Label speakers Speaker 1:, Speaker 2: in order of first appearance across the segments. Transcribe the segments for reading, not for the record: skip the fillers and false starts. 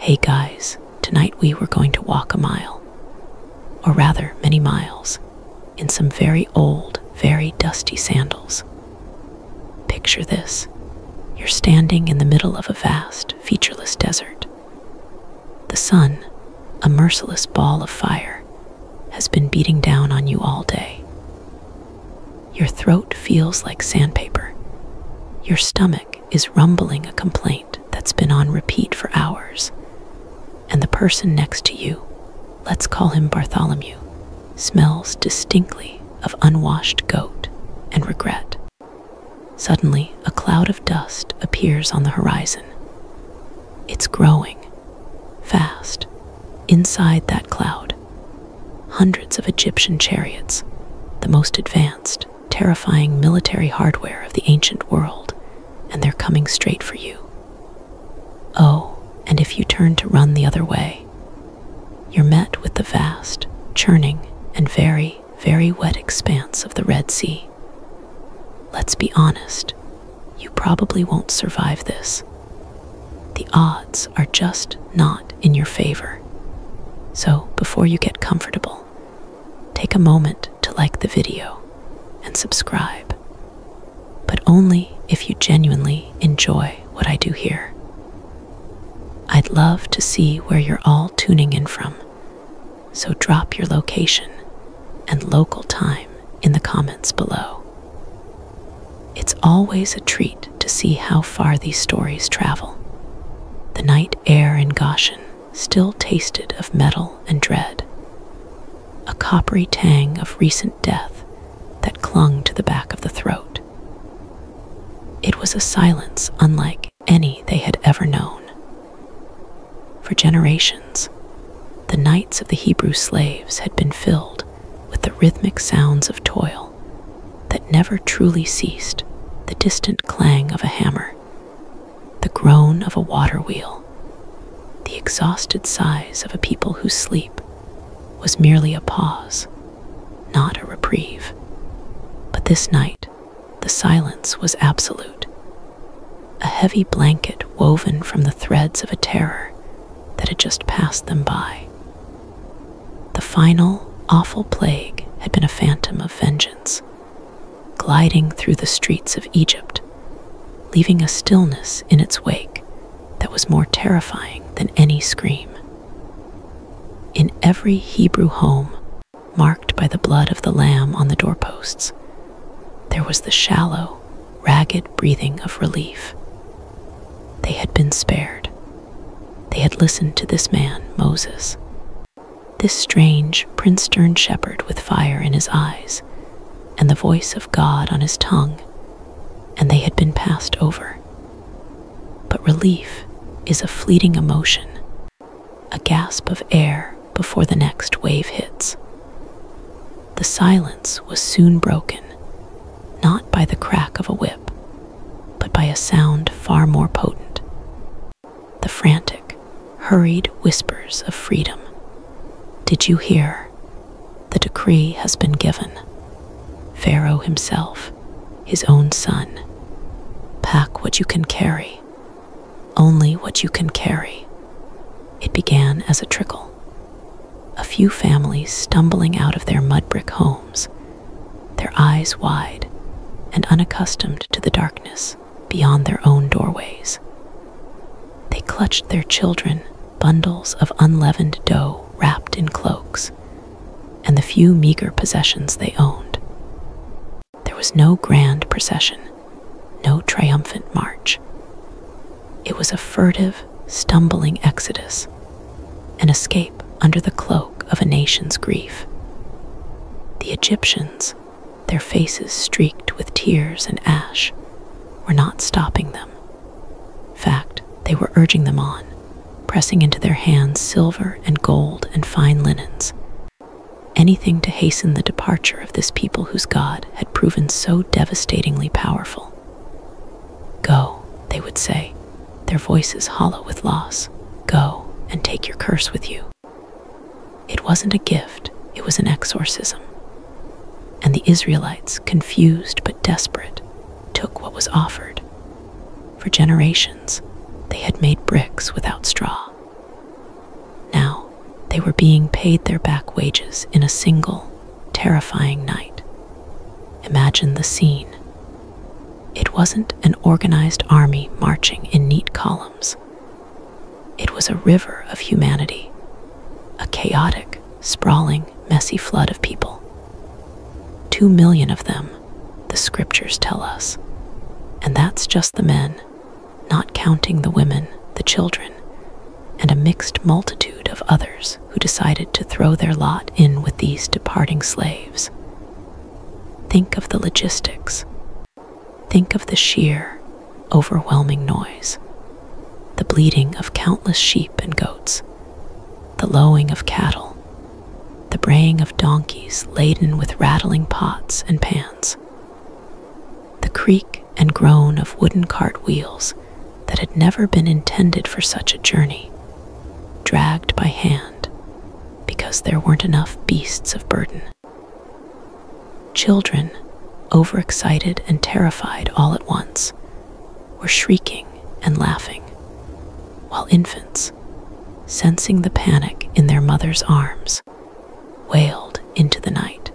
Speaker 1: Hey guys, tonight we were going to walk a mile, or rather many miles, in some very old, very dusty sandals. Picture this. You're standing in the middle of a vast, featureless desert. The sun, a merciless ball of fire, has been beating down on you all day. Your throat feels like sandpaper. Your stomach is rumbling a complaint that's been on repeat for hours. And the person next to you, let's call him Bartholomew, smells distinctly of unwashed goat and regret. Suddenly, a cloud of dust appears on the horizon. It's growing, fast. Inside that cloud, hundreds of Egyptian chariots, the most advanced, terrifying military hardware of the ancient world, and they're coming straight for you. Oh, and if you turn to run the other way, you're met with the vast, churning, and very, very wet expanse of the Red Sea. Let's be honest, you probably won't survive this. The odds are just not in your favor. So, before you get comfortable, take a moment to like the video and subscribe. But only if you genuinely enjoy what I do here. I'd love to see where you're all tuning in from, so drop your location and local time in the comments below. It's always a treat to see how far these stories travel. The night air in Goshen still tasted of metal and dread, a coppery tang of recent death that clung to the back of the throat. It was a silence unlike any they had ever known. For generations, the nights of the Hebrew slaves had been filled with the rhythmic sounds of toil that never truly ceased, the distant clang of a hammer, the groan of a water wheel, the exhausted sighs of a people whose sleep was merely a pause, not a reprieve. But this night, the silence was absolute, a heavy blanket woven from the threads of a terror that had just passed them by. The final, awful plague had been a phantom of vengeance, gliding through the streets of Egypt, leaving a stillness in its wake that was more terrifying than any scream. In every Hebrew home, marked by the blood of the lamb on the doorposts, there was the shallow, ragged breathing of relief. They had been spared. They had listened to this man, Moses, this strange, prince-stern shepherd with fire in his eyes and the voice of God on his tongue, and they had been passed over. But relief is a fleeting emotion, a gasp of air before the next wave hits. The silence was soon broken, not by the crack of a whip, but by a sound far more potent. The frantic, hurried whispers of freedom. Did you hear? The decree has been given. Pharaoh himself, his own son. Pack what you can carry. Only what you can carry. It began as a trickle. A few families stumbling out of their mud brick homes, their eyes wide and unaccustomed to the darkness beyond their own doorways. They clutched their children, bundles of unleavened dough wrapped in cloaks, and the few meager possessions they owned. There was no grand procession, no triumphant march. It was a furtive, stumbling exodus, an escape under the cloak of a nation's grief. The Egyptians, their faces streaked with tears and ash, were not stopping them. In fact, they were urging them on, pressing into their hands silver and gold and fine linens, anything to hasten the departure of this people whose God had proven so devastatingly powerful. Go, they would say, their voices hollow with loss. Go and take your curse with you. It wasn't a gift, it was an exorcism. And the Israelites, confused but desperate, took what was offered. For generations, they had made bricks without straw, They were being paid their back wages in a single, terrifying night. Imagine the scene. It wasn't an organized army marching in neat columns. It was a river of humanity, a chaotic, sprawling, messy flood of people. 2 million of them, the scriptures tell us. And that's just the men, not counting the women, the children, and a mixed multitude of others who decided to throw their lot in with these departing slaves. Think of the logistics. Think of the sheer, overwhelming noise. The bleating of countless sheep and goats, the lowing of cattle, the braying of donkeys laden with rattling pots and pans, the creak and groan of wooden cart wheels that had never been intended for such a journey, dragged by hand because there weren't enough beasts of burden. Children, overexcited and terrified all at once, were shrieking and laughing, while infants, sensing the panic in their mother's arms, wailed into the night.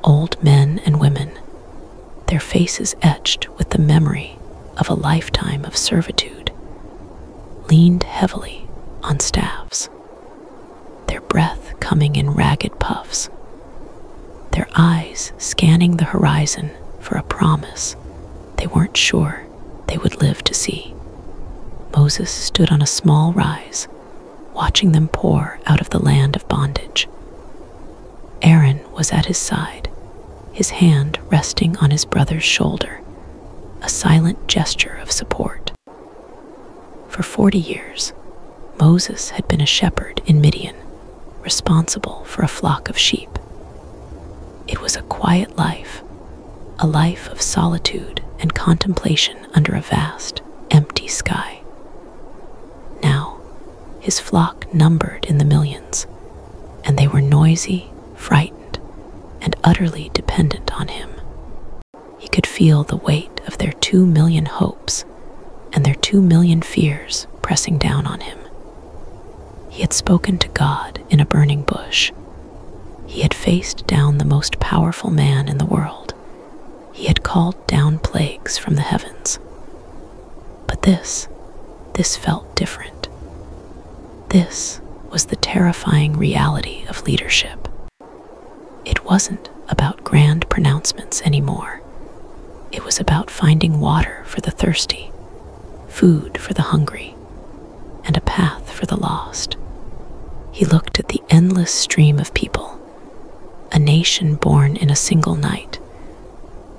Speaker 1: Old men and women, their faces etched with the memory of a lifetime of servitude, leaned heavily on staffs, their breath coming in ragged puffs, their eyes scanning the horizon for a promise they weren't sure they would live to see. Moses stood on a small rise, watching them pour out of the land of bondage. Aaron was at his side, his hand resting on his brother's shoulder, a silent gesture of support. For 40 years, Moses had been a shepherd in Midian, responsible for a flock of sheep. It was a quiet life, a life of solitude and contemplation under a vast, empty sky. Now, his flock numbered in the millions, and they were noisy, frightened, and utterly dependent on him. He could feel the weight of their 2 million hopes and their 2 million fears pressing down on him. He had spoken to God in a burning bush. He had faced down the most powerful man in the world. He had called down plagues from the heavens. But this felt different. This was the terrifying reality of leadership. It wasn't about grand pronouncements anymore. It was about finding water for the thirsty, food for the hungry, and a path for the lost. He looked at the endless stream of people, a nation born in a single night,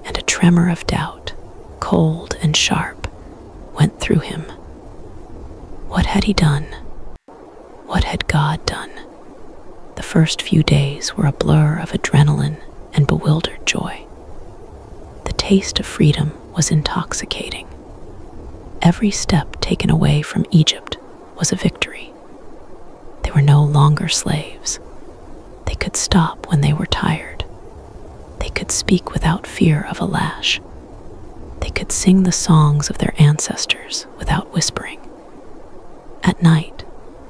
Speaker 1: and a tremor of doubt, cold and sharp, went through him. What had he done? What had God done? The first few days were a blur of adrenaline and bewildered joy. The taste of freedom was intoxicating. Every step taken away from Egypt was a victory. They were no longer slaves. They could stop when they were tired. They could speak without fear of a lash. They could sing the songs of their ancestors without whispering. At night,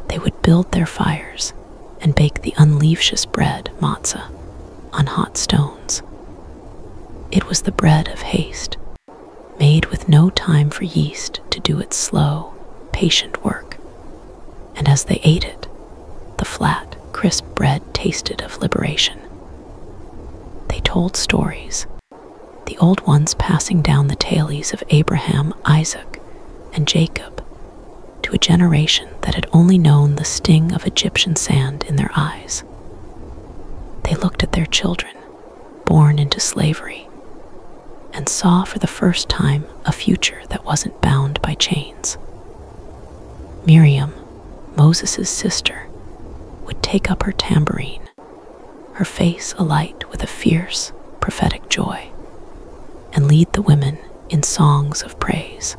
Speaker 1: they would build their fires and bake the unleavened bread, matzah, on hot stones. It was the bread of haste, made with no time for yeast to do its slow, patient work. And as they ate it, the flat, crisp bread tasted of liberation. They told stories, the old ones passing down the tales of Abraham, Isaac, and Jacob to a generation that had only known the sting of Egyptian sand in their eyes. They looked at their children, born into slavery, and saw for the first time a future that wasn't bound by chains. Miriam, Moses' sister, would take up her tambourine, her face alight with a fierce, prophetic joy, and lead the women in songs of praise.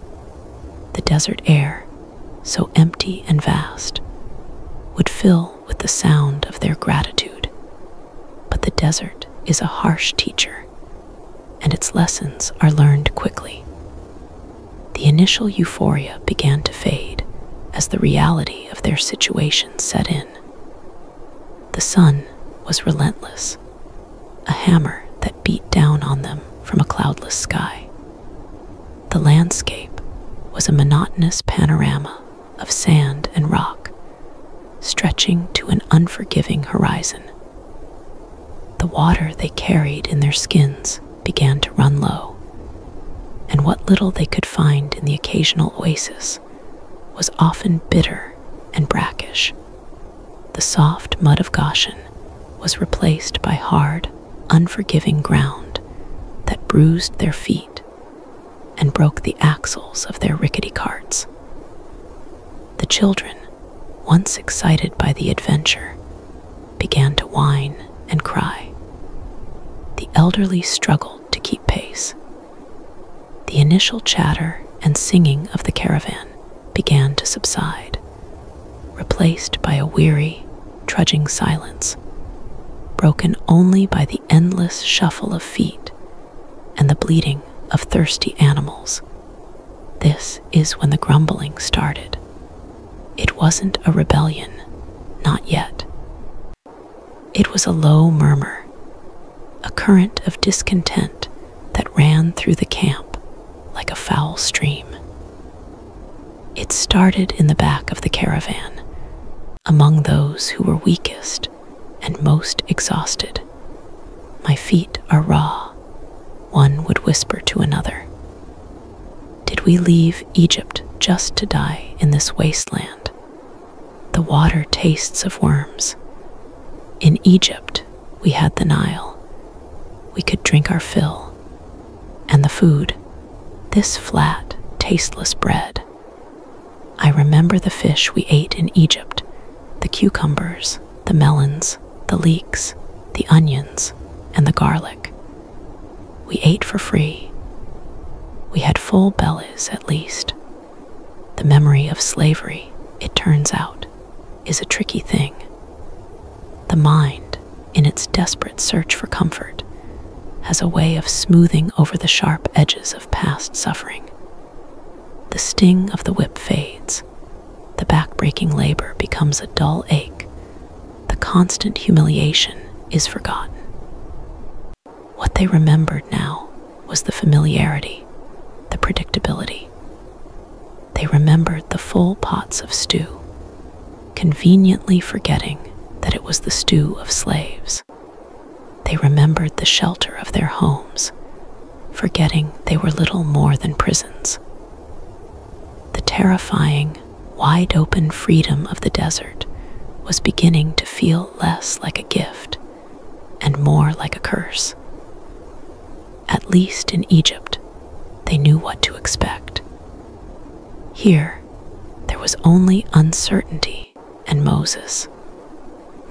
Speaker 1: The desert air, so empty and vast, would fill with the sound of their gratitude. But the desert is a harsh teacher, and its lessons are learned quickly. The initial euphoria began to fade as the reality of their situation set in. The sun was relentless, a hammer that beat down on them from a cloudless sky. The landscape was a monotonous panorama of sand and rock, stretching to an unforgiving horizon. The water they carried in their skins began to run low, and what little they could find in the occasional oasis was often bitter and brackish. The soft mud of Goshen was replaced by hard, unforgiving ground that bruised their feet and broke the axles of their rickety carts. The children, once excited by the adventure, began to whine and cry. The elderly struggled to keep pace. The initial chatter and singing of the caravan began to subside, replaced by a weary, trudging silence, broken only by the endless shuffle of feet and the bleating of thirsty animals. This is when the grumbling started. It wasn't a rebellion, not yet. It was a low murmur, a current of discontent that ran through the camp like a foul stream. It started in the back of the caravan, among those who were weakest and most exhausted. "My feet are raw," one would whisper to another. Did we leave Egypt just to die in this wasteland? The water tastes of worms. In Egypt, we had the Nile. We could drink our fill. And the food, this flat, tasteless bread. I remember the fish we ate in Egypt, the cucumbers, the melons, the leeks, the onions, and the garlic. We ate for free. We had full bellies, at least. The memory of slavery, it turns out, is a tricky thing. The mind, in its desperate search for comfort, has a way of smoothing over the sharp edges of past suffering. The sting of the whip fades. The back-breaking labor becomes a dull ache. The constant humiliation is forgotten. What they remembered now was the familiarity, the predictability. They remembered the full pots of stew, conveniently forgetting that it was the stew of slaves. They remembered the shelter of their homes, forgetting they were little more than prisons. The terrifying, wide-open freedom of the desert was beginning to feel less like a gift and more like a curse. At least in Egypt, they knew what to expect. Here, there was only uncertainty and Moses.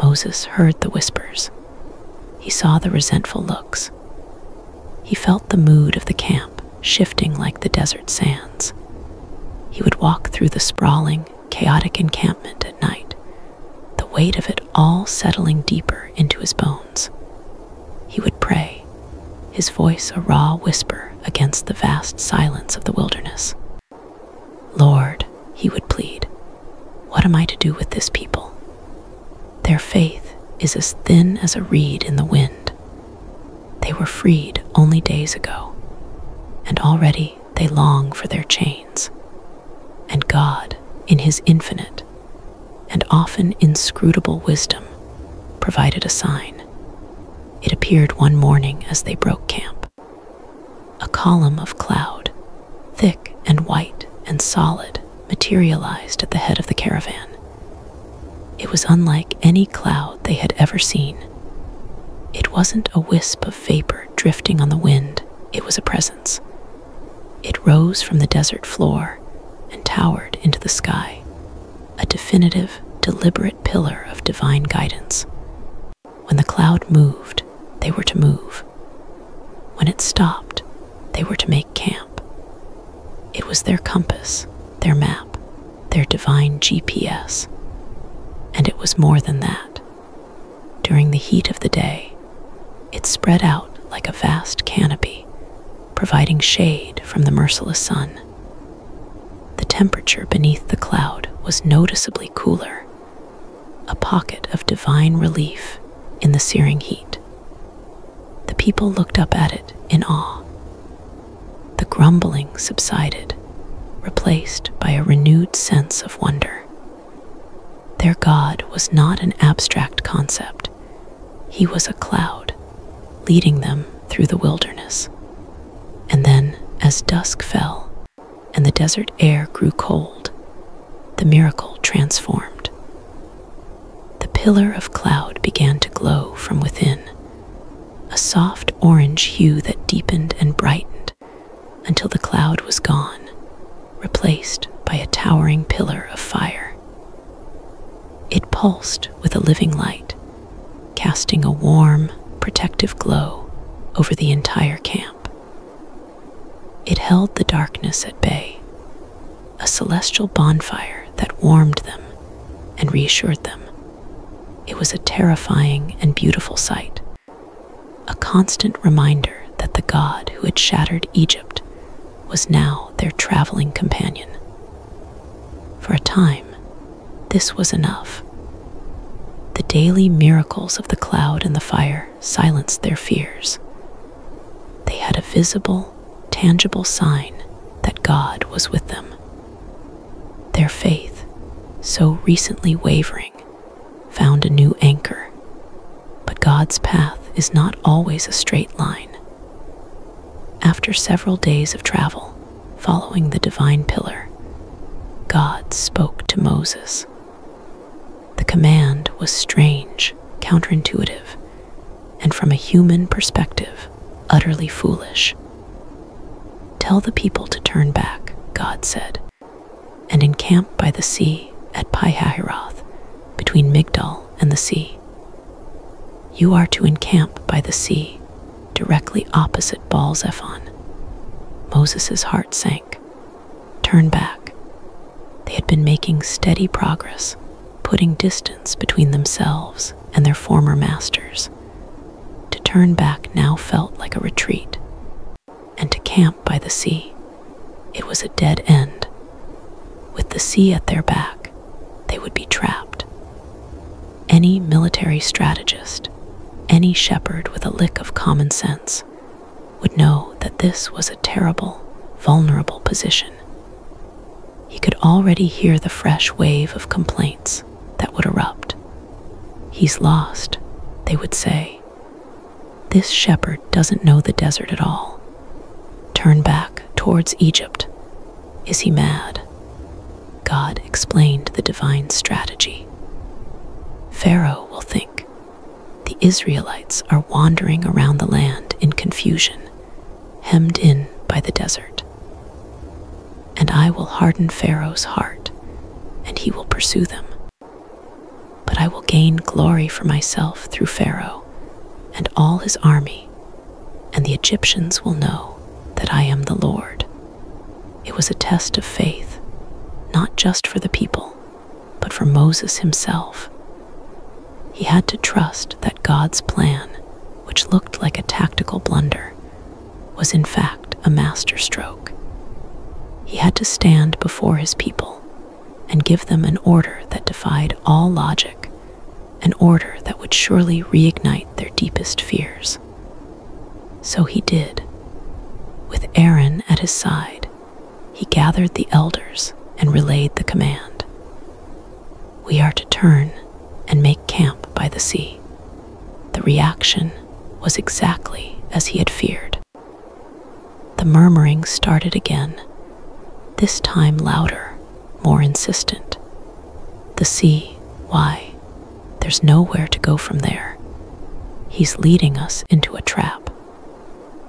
Speaker 1: Moses heard the whispers. He saw the resentful looks. He felt the mood of the camp shifting like the desert sands. He would walk through the sprawling, chaotic encampment at night, the weight of it all settling deeper into his bones. He would pray, his voice a raw whisper against the vast silence of the wilderness. "Lord," he would plead, "what am I to do with this people? Their faith is as thin as a reed in the wind. They were freed only days ago, and already they long for their chains." And God, in his infinite and often inscrutable wisdom, provided a sign. It appeared one morning as they broke camp. A column of cloud, thick and white and solid, materialized at the head of the caravan. It was unlike any cloud they had ever seen. It wasn't a wisp of vapor drifting on the wind, it was a presence. It rose from the desert floor and towered into the sky, a definitive, deliberate pillar of divine guidance. When the cloud moved, they were to move. When it stopped, they were to make camp. It was their compass, their map, their divine GPS. And it was more than that. During the heat of the day, it spread out like a vast canopy, providing shade from the merciless sun. The temperature beneath the cloud was noticeably cooler, a pocket of divine relief in the searing heat. The people looked up at it in awe. The grumbling subsided, replaced by a renewed sense of wonder. Their God was not an abstract concept. He was a cloud, leading them through the wilderness. And then, as dusk fell and the desert air grew cold, the miracle transformed. The pillar of cloud began to glow from within, a soft orange hue that deepened and brightened until the cloud was gone, replaced by a towering pillar of fire. It pulsed with a living light, casting a warm, protective glow over the entire camp. It held the darkness at bay, a celestial bonfire that warmed them and reassured them. It was a terrifying and beautiful sight, a constant reminder that the God who had shattered Egypt was now their traveling companion. For a time, this was enough. The daily miracles of the cloud and the fire silenced their fears. They had a visible, tangible sign that God was with them. Their faith, so recently wavering, found a new anchor. But God's path is not always a straight line. After several days of travel, following the divine pillar, God spoke to Moses. The command was strange, counterintuitive, and from a human perspective, utterly foolish. "Tell the people to turn back," God said, "and encamp by the sea at Pi-hahiroth, between Migdol and the sea. You are to encamp by the sea, directly opposite Baal-zephon." Moses' heart sank. Turn back. They had been making steady progress, putting distance between themselves and their former masters. To turn back now felt like a retreat, and to camp by the sea, it was a dead end. With the sea at their back, they would be trapped. Any military strategist, any shepherd with a lick of common sense, would know that this was a terrible, vulnerable position. He could already hear the fresh wave of complaints that would erupt. "He's lost," they would say. "This shepherd doesn't know the desert at all. Turn back towards Egypt. Is he mad?" God explained the divine strategy. Pharaoh will think, the Israelites are wandering around the land in confusion, hemmed in by the desert. And I will harden Pharaoh's heart, and he will pursue them. But I will gain glory for myself through Pharaoh and all his army, and the Egyptians will know that I am the Lord. It was a test of faith, not just for the people, but for Moses himself. He had to trust that God's plan, which looked like a tactical blunder, was in fact a masterstroke. He had to stand before his people and give them an order that defied all logic, an order that would surely reignite their deepest fears. So he did. With Aaron at his side, he gathered the elders and relayed the command. "We are to turn and make camp by the sea." The reaction was exactly as he had feared. The murmuring started again, this time louder, more insistent. "The sea, why? There's nowhere to go from there. He's leading us into a trap.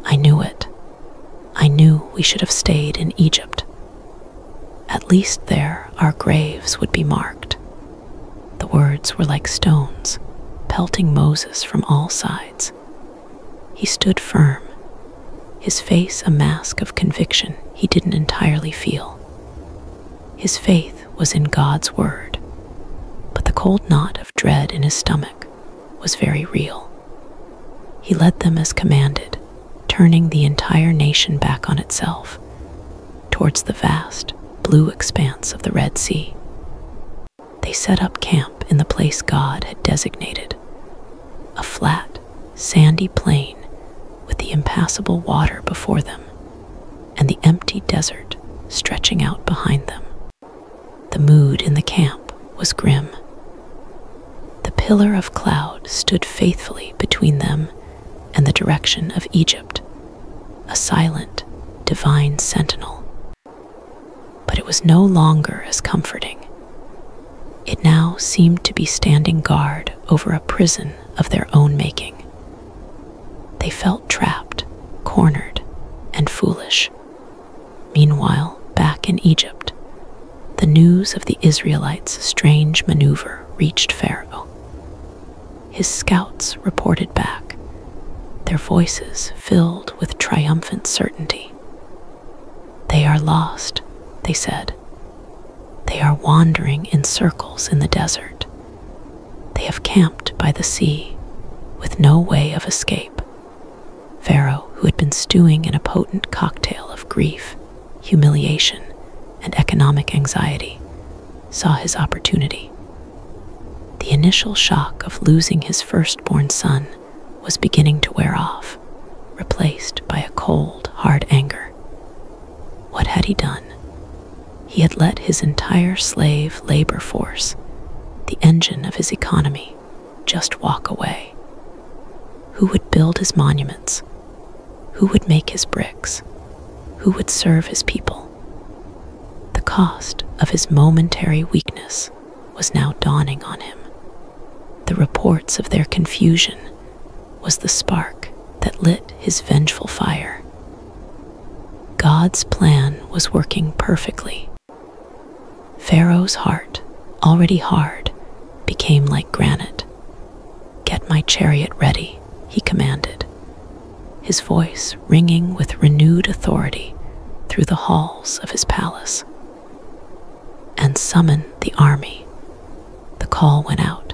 Speaker 1: I knew it. I knew we should have stayed in Egypt. At least there our graves would be marked." The words were like stones, pelting Moses from all sides. He stood firm, his face a mask of conviction he didn't entirely feel. His faith was in God's word, but the cold knot of dread in his stomach was very real. He led them as commanded, turning the entire nation back on itself, towards the vast, blue expanse of the Red Sea. They They set up camp in the place God had designated, a flat, sandy plain with the impassable water before them and the empty desert stretching out behind them. The mood in the camp was grim. The pillar of cloud stood faithfully between them and the direction of Egypt, a silent, divine sentinel. But it was no longer as comforting. It now seemed to be standing guard over a prison of their own making. They felt trapped, cornered, and foolish. Meanwhile, back in Egypt, the news of the Israelites' strange maneuver reached Pharaoh. His scouts reported back, their voices filled with triumphant certainty. "They are lost," they said. "They are wandering in circles in the desert. They have camped by the sea, with no way of escape." Pharaoh, who had been stewing in a potent cocktail of grief, humiliation, and economic anxiety, saw his opportunity. The initial shock of losing his firstborn son was beginning to wear off, replaced by a cold, hard anger. What had he done? He had let his entire slave labor force, the engine of his economy, just walk away. Who would build his monuments? Who would make his bricks? Who would serve his people? The cost of his momentary weakness was now dawning on him. The reports of their confusion was the spark that lit his vengeful fire. God's plan was working perfectly. Pharaoh's heart, already hard, became like granite. "Get my chariot ready," he commanded, his voice ringing with renewed authority through the halls of his palace. "And summon the army." The call went out.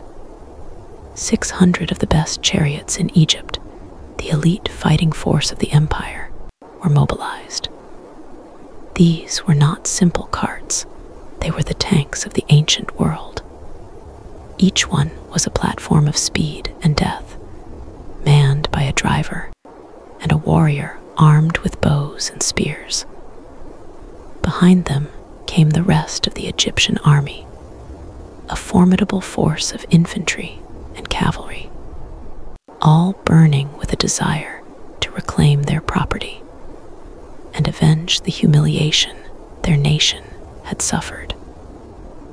Speaker 1: 600 of the best chariots in Egypt, the elite fighting force of the empire, were mobilized. These were not simple carts. They were the tanks of the ancient world. Each one was a platform of speed and death, manned by a driver and a warrior armed with bows and spears. Behind them came the rest of the Egyptian army, a formidable force of infantry and cavalry, all burning with a desire to reclaim their property and avenge the humiliation their nation had suffered.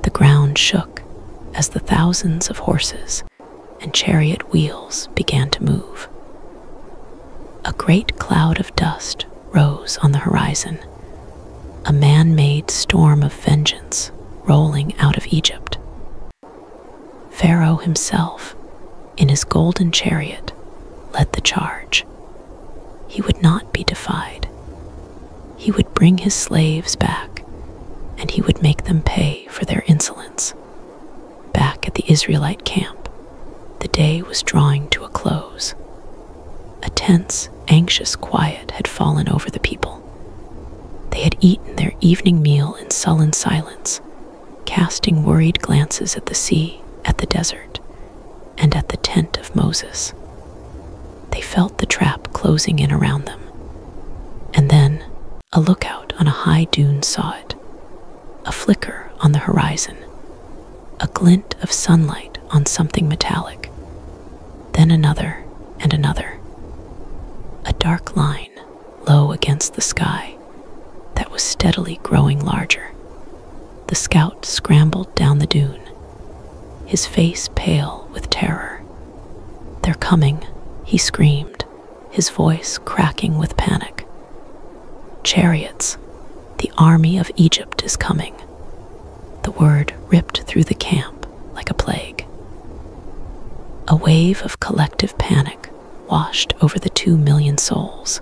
Speaker 1: The ground shook as the thousands of horses and chariot wheels began to move. A great cloud of dust rose on the horizon, a man-made storm of vengeance rolling out of Egypt. Pharaoh himself, in his golden chariot, led the charge. He would not be defied. He would bring his slaves back, and he would make them pay for their insolence. Back at the Israelite camp, the day was drawing to a close. A tense, anxious quiet had fallen over the people. They had eaten their evening meal in sullen silence, casting worried glances at the sea, at the desert, and at the tent of Moses. They felt the trap closing in around them. And then a lookout on a high dune saw it, a flicker on the horizon, a glint of sunlight on something metallic, then another and another. A dark line low against the sky that was steadily growing larger. The scout scrambled down the dune, his face pale with terror. "They're coming," he screamed, his voice cracking with panic. "Chariots, the army of Egypt is coming." The word ripped through the camp like a plague. A wave of collective panic washed over the 2 million souls.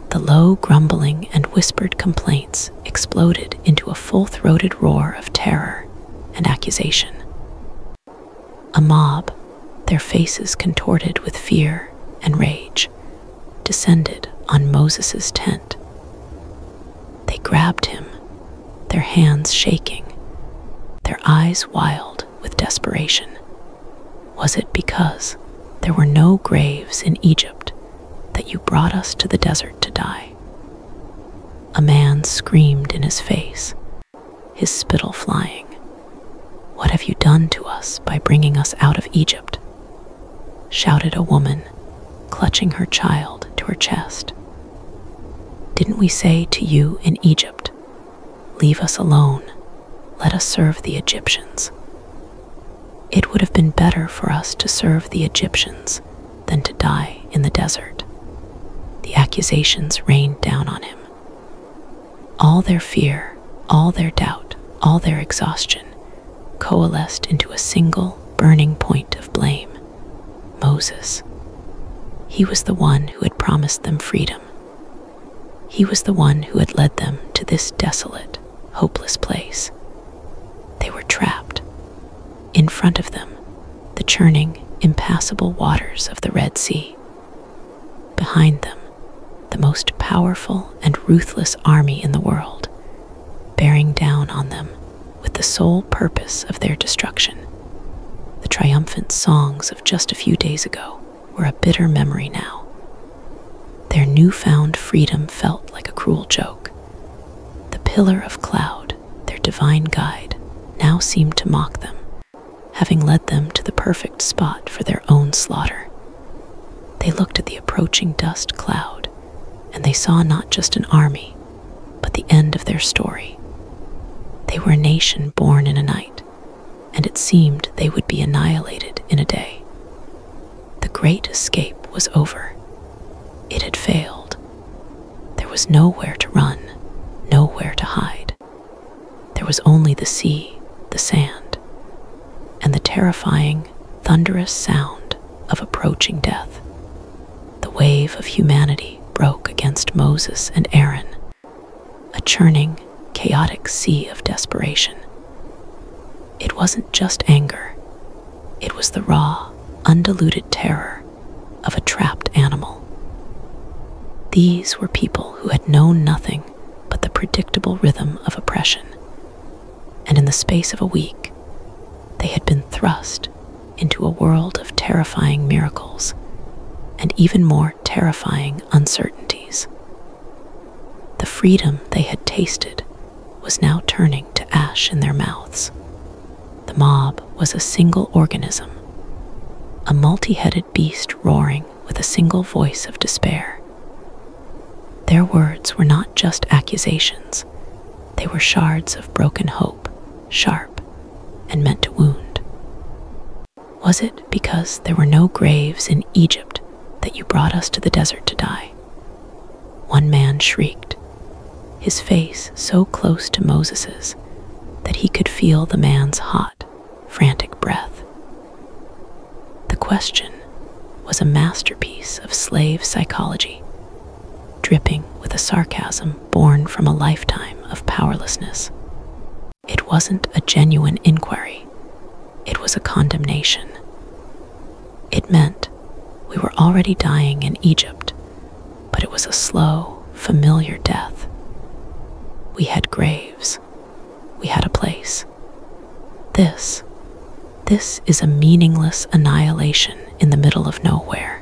Speaker 1: The low grumbling and whispered complaints exploded into a full-throated roar of terror and accusation. A mob, their faces contorted with fear and rage, descended on Moses' tent. They grabbed him, their hands shaking, their eyes wild with desperation. Was it because there were no graves in Egypt that you brought us to the desert to die? A man screamed in his face, his spittle flying. What have you done to us by bringing us out of Egypt? Shouted a woman, clutching her child to her chest. Didn't we say to you in Egypt, leave us alone, let us serve the Egyptians? It would have been better for us to serve the Egyptians than to die in the desert. The accusations rained down on him. All their fear, all their doubt, all their exhaustion coalesced into a single burning point of blame. Moses. He was the one who had promised them freedom. He was the one who had led them to this desolate, hopeless place. They were trapped. In front of them, the churning, impassable waters of the Red Sea. Behind them, the most powerful and ruthless army in the world, bearing down on them with the sole purpose of their destruction. The triumphant songs of just a few days ago were a bitter memory now. Their newfound freedom felt like a cruel joke. The pillar of cloud, their divine guide, now seemed to mock them, having led them to the perfect spot for their own slaughter. They looked at the approaching dust cloud, and they saw not just an army, but the end of their story. They were a nation born in a night, and it seemed they would be annihilated in a day. The great escape was over. It had failed. There was nowhere to run, nowhere to hide. There was only the sea, the sand, and the terrifying, thunderous sound of approaching death. The wave of humanity broke against Moses and Aaron, a churning, chaotic sea of desperation. It wasn't just anger. It was the raw, undiluted terror of a trapped animal. These were people who had known nothing but the predictable rhythm of oppression, and in the space of a week, they had been thrust into a world of terrifying miracles and even more terrifying uncertainties. The freedom they had tasted was now turning to ash in their mouths. The mob was a single organism, a multi-headed beast roaring with a single voice of despair. Their words were not just accusations, they were shards of broken hope, sharp and meant to wound. Was it because there were no graves in Egypt that you brought us to the desert to die? One man shrieked, his face so close to Moses's that he could feel the man's hot, frantic breath. The question was a masterpiece of slave psychology, dripping with a sarcasm born from a lifetime of powerlessness. It wasn't a genuine inquiry. It was a condemnation. It meant we were already dying in Egypt, but it was a slow, familiar death. We had graves. We had a place. This is a meaningless annihilation in the middle of nowhere.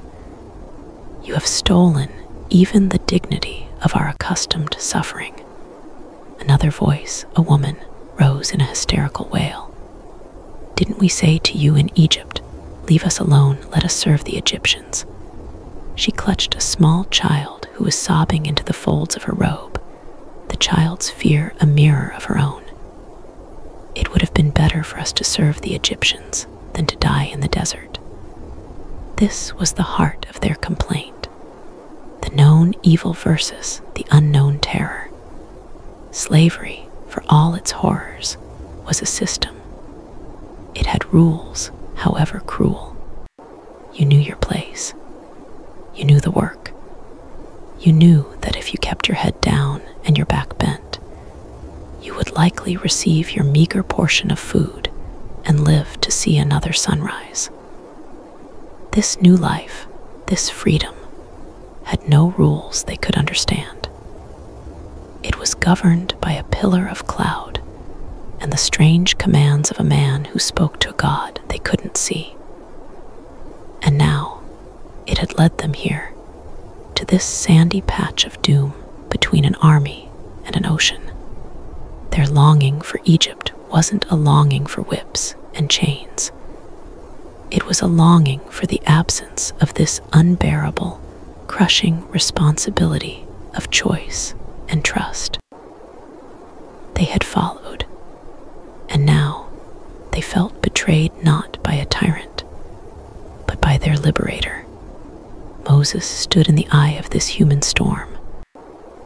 Speaker 1: You have stolen even the dignity of our accustomed suffering. Another voice, a woman, rose in a hysterical wail. Didn't we say to you in Egypt, leave us alone, let us serve the Egyptians? She clutched a small child who was sobbing into the folds of her robe, the child's fear a mirror of her own. It would have been better for us to serve the Egyptians than to die in the desert. This was the heart of their complaint, the known evil versus the unknown terror. Slavery, for all its horrors, was a system. It had rules, however cruel. You knew your place. You knew the work. You knew that if you kept your head down and your back bent, you would likely receive your meager portion of food and live to see another sunrise. This new life, this freedom, had no rules they could understand. It was governed by a pillar of cloud and the strange commands of a man who spoke to a God they couldn't see. And now it had led them here, to this sandy patch of doom between an army and an ocean. Their longing for Egypt wasn't a longing for whips and chains. It was a longing for the absence of this unbearable, crushing responsibility of choice and trust. They had followed, and now they felt betrayed not by a tyrant, but by their liberator. Moses stood in the eye of this human storm,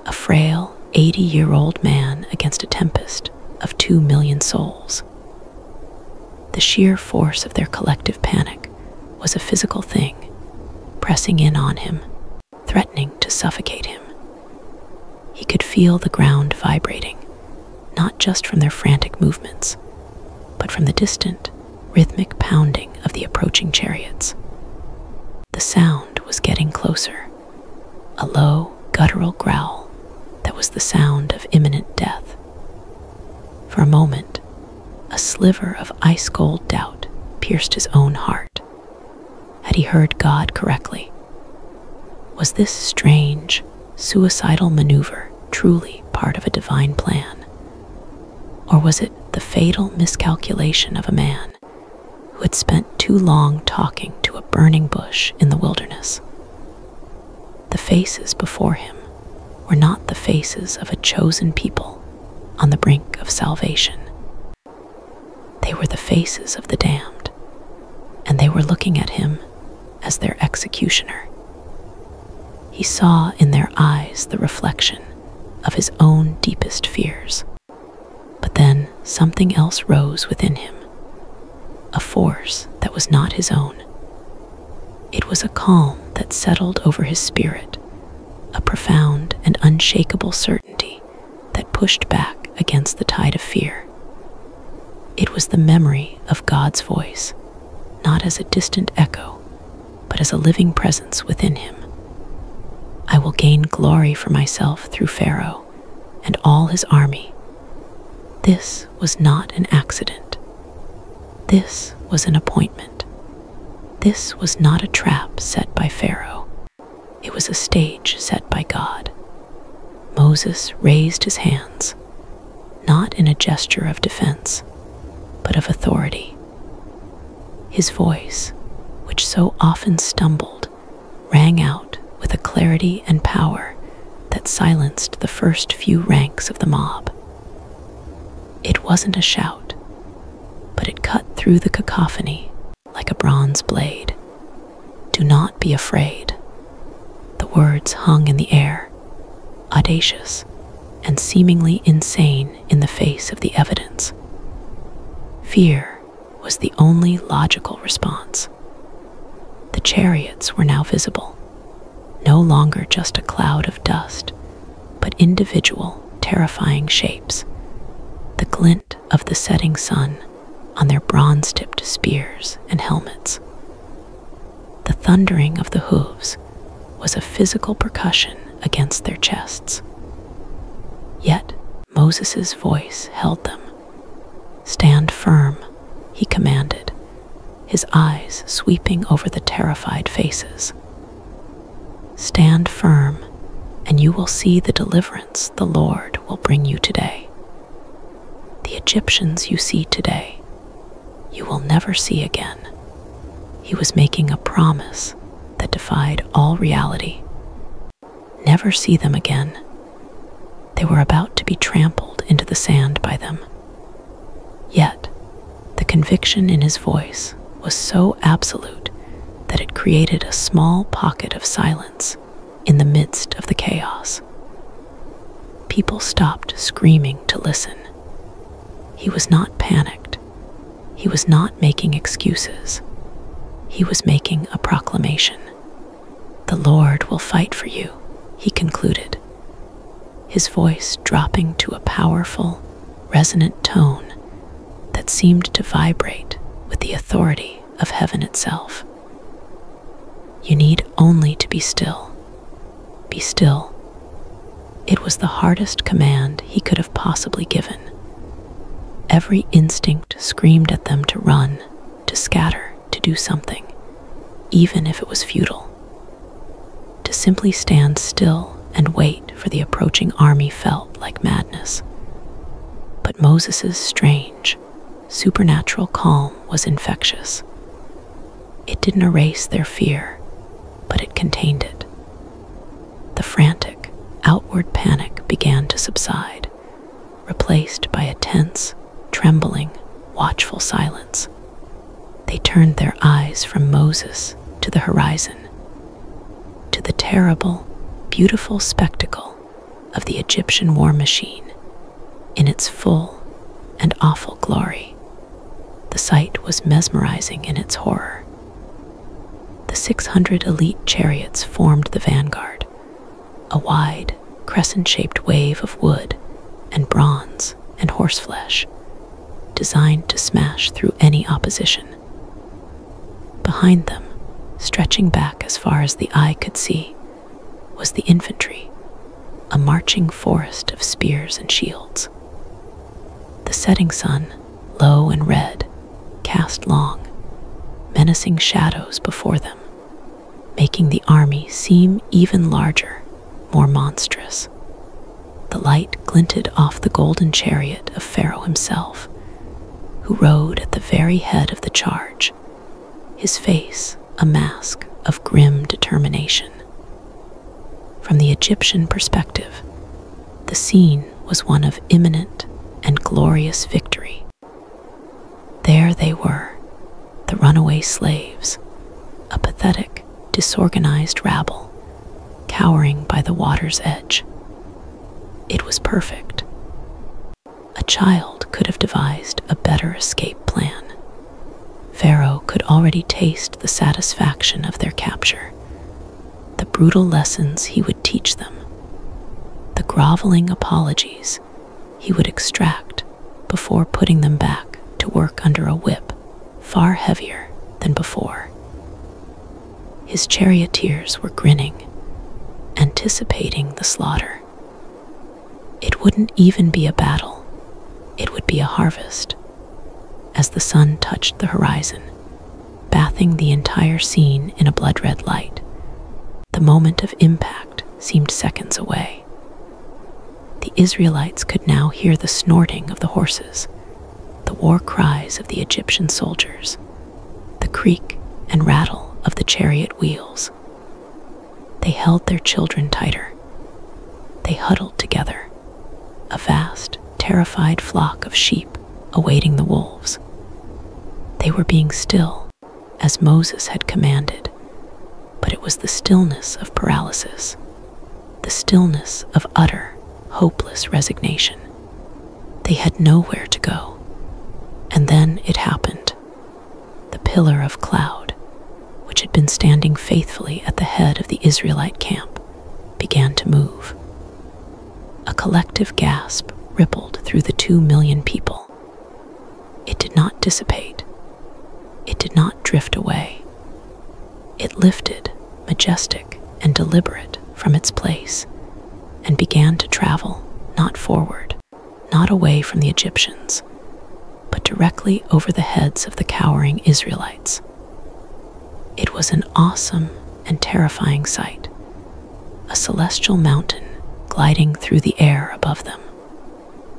Speaker 1: a frail 80-year-old man against a tempest of 2 million souls. The sheer force of their collective panic was a physical thing, pressing in on him, threatening to suffocate him. He could feel the ground vibrating, not just from their frantic movements, but from the distant, rhythmic pounding of the approaching chariots. The sound was getting closer, a low, guttural growl that was the sound of imminent death. For a moment, a sliver of ice-cold doubt pierced his own heart. Had he heard God correctly? Was this strange, suicidal maneuver truly part of a divine plan? Or was it the fatal miscalculation of a man who had spent too long talking to a burning bush in the wilderness? The faces before him were not the faces of a chosen people on the brink of salvation. They were the faces of the damned, and they were looking at him as their executioner. He saw in their eyes the reflection of his own deepest fears. But then something else rose within him, a force that was not his own. It was a calm that settled over his spirit, a profound and unshakable certainty that pushed back against the tide of fear. It was the memory of God's voice, not as a distant echo, but as a living presence within him. I will gain glory for myself through Pharaoh and all his army. This was not an accident. This was an appointment. This was not a trap set by Pharaoh. It was a stage set by God. Moses raised his hands, not in a gesture of defense, but of authority. His voice, which so often stumbled, rang out with a clarity and power that silenced the first few ranks of the mob. It wasn't a shout, but it cut through the cacophony like a bronze blade. Do not be afraid. The words hung in the air, audacious and seemingly insane in the face of the evidence. Fear was the only logical response. The chariots were now visible, no longer just a cloud of dust, but individual, terrifying shapes, the glint of the setting sun on their bronze-tipped spears and helmets. The thundering of the hooves was a physical percussion against their chests. Yet Moses' voice held them. "Stand firm," he commanded, his eyes sweeping over the terrified faces. "Stand firm, and you will see the deliverance the Lord will bring you today. The Egyptians you see today, you will never see again." He was making a promise that defied all reality. Never see them again. They were about to be trampled into the sand by them. Yet, the conviction in his voice was so absolute that it created a small pocket of silence in the midst of the chaos. People stopped screaming to listen. He was not panicked. He was not making excuses. He was making a proclamation. "The Lord will fight for you," he concluded, his voice dropping to a powerful, resonant tone that seemed to vibrate with the authority of heaven itself. "You need only to be still. Be still." It was the hardest command he could have possibly given. Every instinct screamed at them to run, to scatter, to do something, even if it was futile. To simply stand still and wait for the approaching army felt like madness. But Moses's strange, supernatural calm was infectious. It didn't erase their fear, but it contained it. The frantic, outward panic began to subside, replaced by a tense, trembling, watchful silence. They turned their eyes from Moses to the horizon, to the terrible, beautiful spectacle of the Egyptian war machine in its full and awful glory. The sight was mesmerizing in its horror. The 600 elite chariots formed the vanguard, a wide, crescent-shaped wave of wood and bronze and horseflesh, designed to smash through any opposition. Behind them, stretching back as far as the eye could see, was the infantry, a marching forest of spears and shields. The setting sun, low and red, cast long, menacing shadows before them, making the army seem even larger, more monstrous. The light glinted off the golden chariot of Pharaoh himself, who rode at the very head of the charge, his face a mask of grim determination. From the Egyptian perspective, the scene was one of imminent and glorious victory. There they were, the runaway slaves, a pathetic, disorganized rabble, cowering by the water's edge. It was perfect. A child could have devised a better escape plan. Pharaoh could already taste the satisfaction of their capture, the brutal lessons he would teach them, the groveling apologies he would extract before putting them back to work under a whip far heavier than before. His charioteers were grinning, anticipating the slaughter. It wouldn't even be a battle, it would be a harvest. As the sun touched the horizon, bathing the entire scene in a blood-red light, the moment of impact seemed seconds away. The Israelites could now hear the snorting of the horses, the war cries of the Egyptian soldiers, the creak and rattle of the chariot wheels. They held their children tighter. They huddled together, a vast, terrified flock of sheep awaiting the wolves. They were being still, as Moses had commanded, but it was the stillness of paralysis, the stillness of utter, hopeless resignation. They had nowhere to go. And then it happened. The pillar of cloud, which had been standing faithfully at the head of the Israelite camp, began to move. A collective gasp rippled through the 2 million people. It did not dissipate. It did not drift away. It lifted, majestic and deliberate, from its place and began to travel, not forward, not away from the Egyptians, but directly over the heads of the cowering Israelites. It was an awesome and terrifying sight, a celestial mountain gliding through the air above them.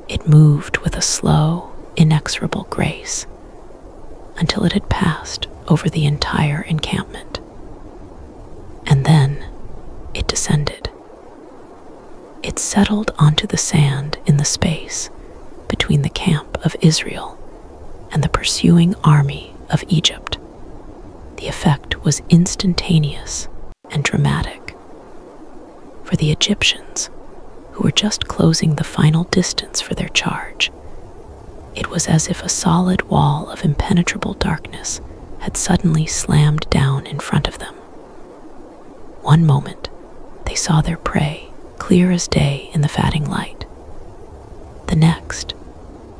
Speaker 1: It moved with a slow, inexorable grace until it had passed over the entire encampment. And then it descended. It settled onto the sand in the space between the camp of Israel and the pursuing army of Egypt. The effect was instantaneous and dramatic. For the Egyptians, who were just closing the final distance for their charge, it was as if a solid wall of impenetrable darkness had suddenly slammed down in front of them. One moment, they saw their prey clear as day in the fatting light. The next,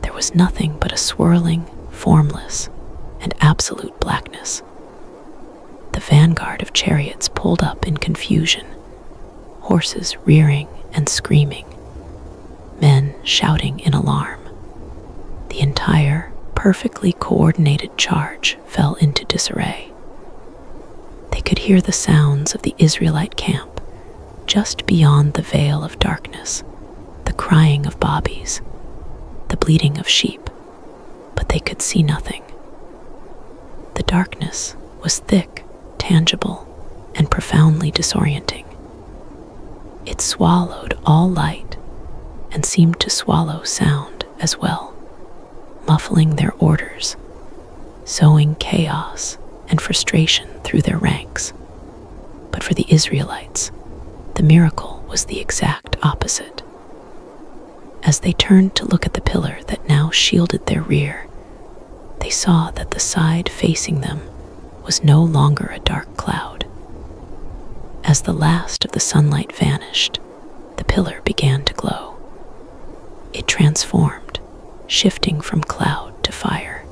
Speaker 1: there was nothing but a swirling, formless, and absolute blackness. The vanguard of chariots pulled up in confusion, horses rearing and screaming, men shouting in alarm. The The entire, perfectly coordinated charge fell into disarray. They could hear the sounds of the Israelite camp just beyond the veil of darkness, the crying of bobbies, the bleating of sheep, but they could see nothing. The darkness was thick, tangible, and profoundly disorienting. It swallowed all light and seemed to swallow sound as well, muffling their orders, sowing chaos and frustration through their ranks. But for the Israelites, the miracle was the exact opposite. As they turned to look at the pillar that now shielded their rear, they saw that the side facing them was no longer a dark cloud. As the last of the sunlight vanished, the pillar began to glow. It transformed, shifting from cloud to fire.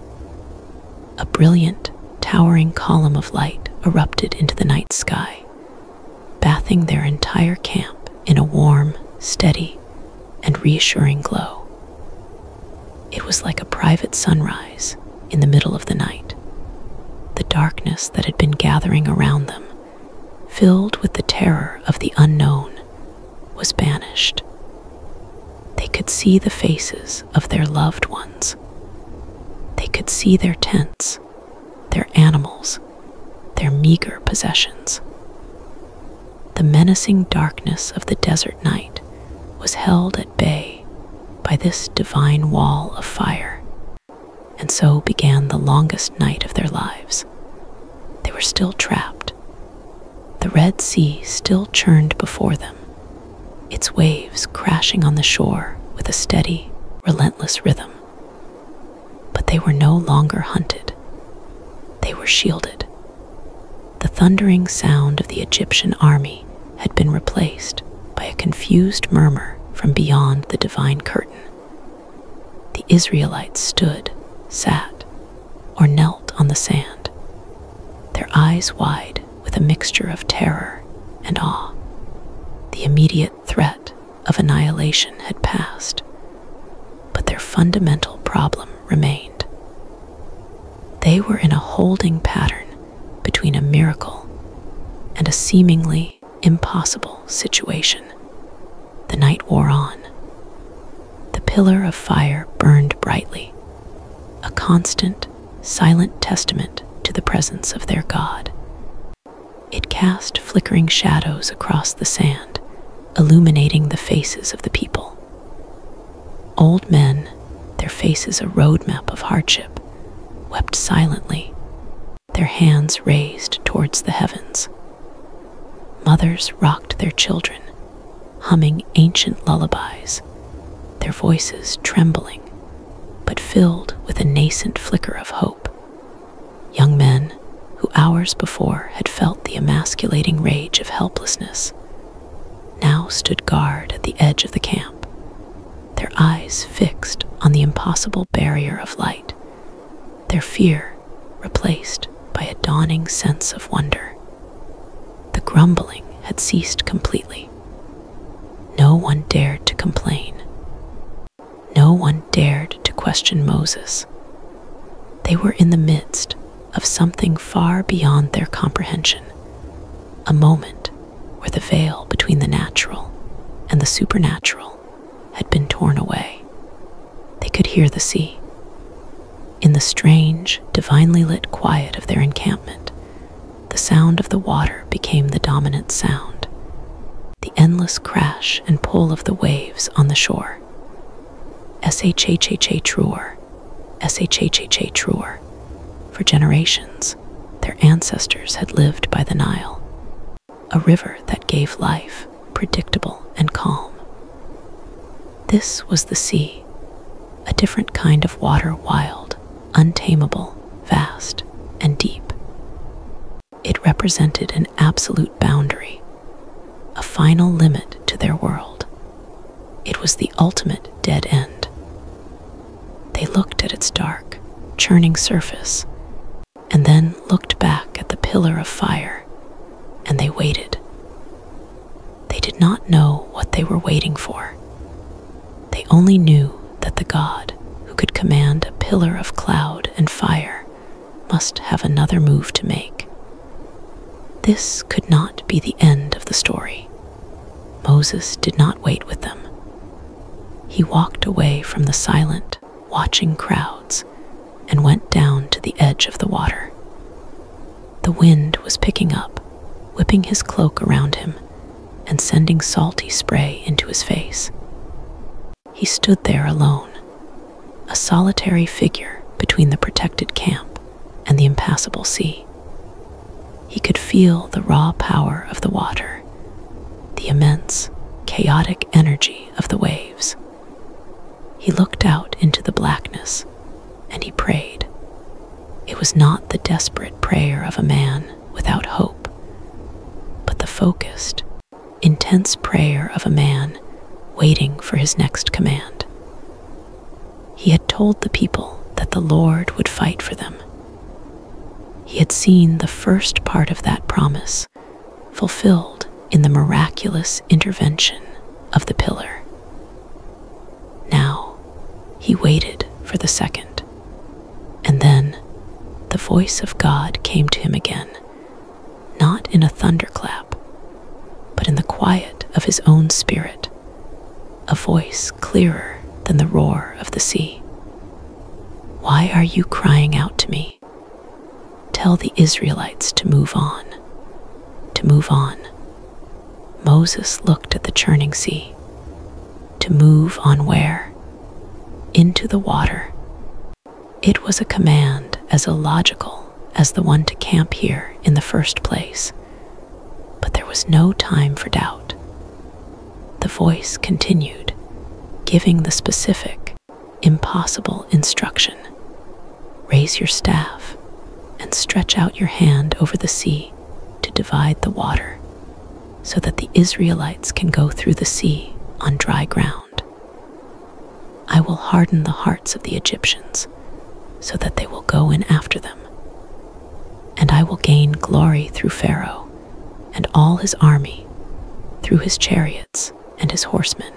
Speaker 1: A brilliant, towering column of light erupted into the night sky, bathing their entire camp in a warm, steady, and reassuring glow. It was like a private sunrise in the middle of the night. The darkness that had been gathering around them, filled with the terror of the unknown, was banished. They could see the faces of their loved ones. They could see their tents, their animals, their meager possessions. The menacing darkness of the desert night was held at bay by this divine wall of fire, and so began the longest night of their lives. They were still trapped. The Red Sea still churned before them, its waves crashing on the shore with a steady, relentless rhythm. But they were no longer hunted. They were shielded. The thundering sound of the Egyptian army had been replaced by a confused murmur from beyond the divine curtain. The Israelites stood, sat, or knelt on the sand, their eyes wide with a mixture of terror and awe. The immediate threat of annihilation had passed, but their fundamental problem remained. They were in a holding pattern between a miracle and a seemingly impossible situation. The night wore on. The pillar of fire burned brightly, a constant, silent testament to the presence of their God. It cast flickering shadows across the sand, illuminating the faces of the people. Old men, their faces a roadmap of hardship, wept silently, their hands raised towards the heavens. Mothers rocked their children, humming ancient lullabies, their voices trembling, but filled with a nascent flicker of hope. Young men, who hours before had felt the emasculating rage of helplessness, now stood guard at the edge of the camp, their eyes fixed on the impossible barrier of light, their fear replaced by a dawning sense of wonder. The grumbling had ceased completely. No one dared to complain. No one dared to question Moses. They were in the midst of something far beyond their comprehension, a moment where the veil between the natural and the supernatural had been torn away. They could hear the sea. In the strange, divinely lit quiet of their encampment, the sound of the water became the dominant sound, the endless crash and pull of the waves on the shore. Shhha truer, shhha truer. For generations, their ancestors had lived by the Nile, a river that gave life, predictable and calm. This was the sea, a different kind of water, wild, untamable, vast, and deep. It represented an absolute boundary, a final limit to their world. It was the ultimate dead end. They looked at its dark, churning surface, and then looked back at the pillar of fire, and they waited. They did not know what they were waiting for. They only knew that the God who could command a pillar of cloud and fire must have another move to make. This could not be the end of the story. Moses did not wait with them. He walked away from the silent, watching crowds and went down to the edge of the water. The wind was picking up, whipping his cloak around him and sending salty spray into his face. He stood there alone, a solitary figure between the protected camp and the impassable sea. He could feel the raw power of the water, the immense, chaotic energy of the waves. He looked out into the blackness, and he prayed. It was not the desperate prayer of a man without hope, but the focused, intense prayer of a man waiting for his next command. He had told the people that the Lord would fight for them. He had seen the first part of that promise fulfilled in the miraculous intervention of the pillar. Now, he waited for the second, and then the voice of God came to him again, not in a thunderclap, but in the quiet of his own spirit, a voice clearer than the roar of the sea. Why are you crying out to me? Tell the Israelites to move on, to move on. Moses looked at the churning sea. To move on where? Into the water. It was a command as illogical as the one to camp here in the first place. But there was no time for doubt. The voice continued, giving the specific, impossible instruction. Raise your staff and stretch out your hand over the sea to divide the water, so that the Israelites can go through the sea on dry ground. I will harden the hearts of the Egyptians, so that they will go in after them. And I will gain glory through Pharaoh and all his army, through his chariots and his horsemen.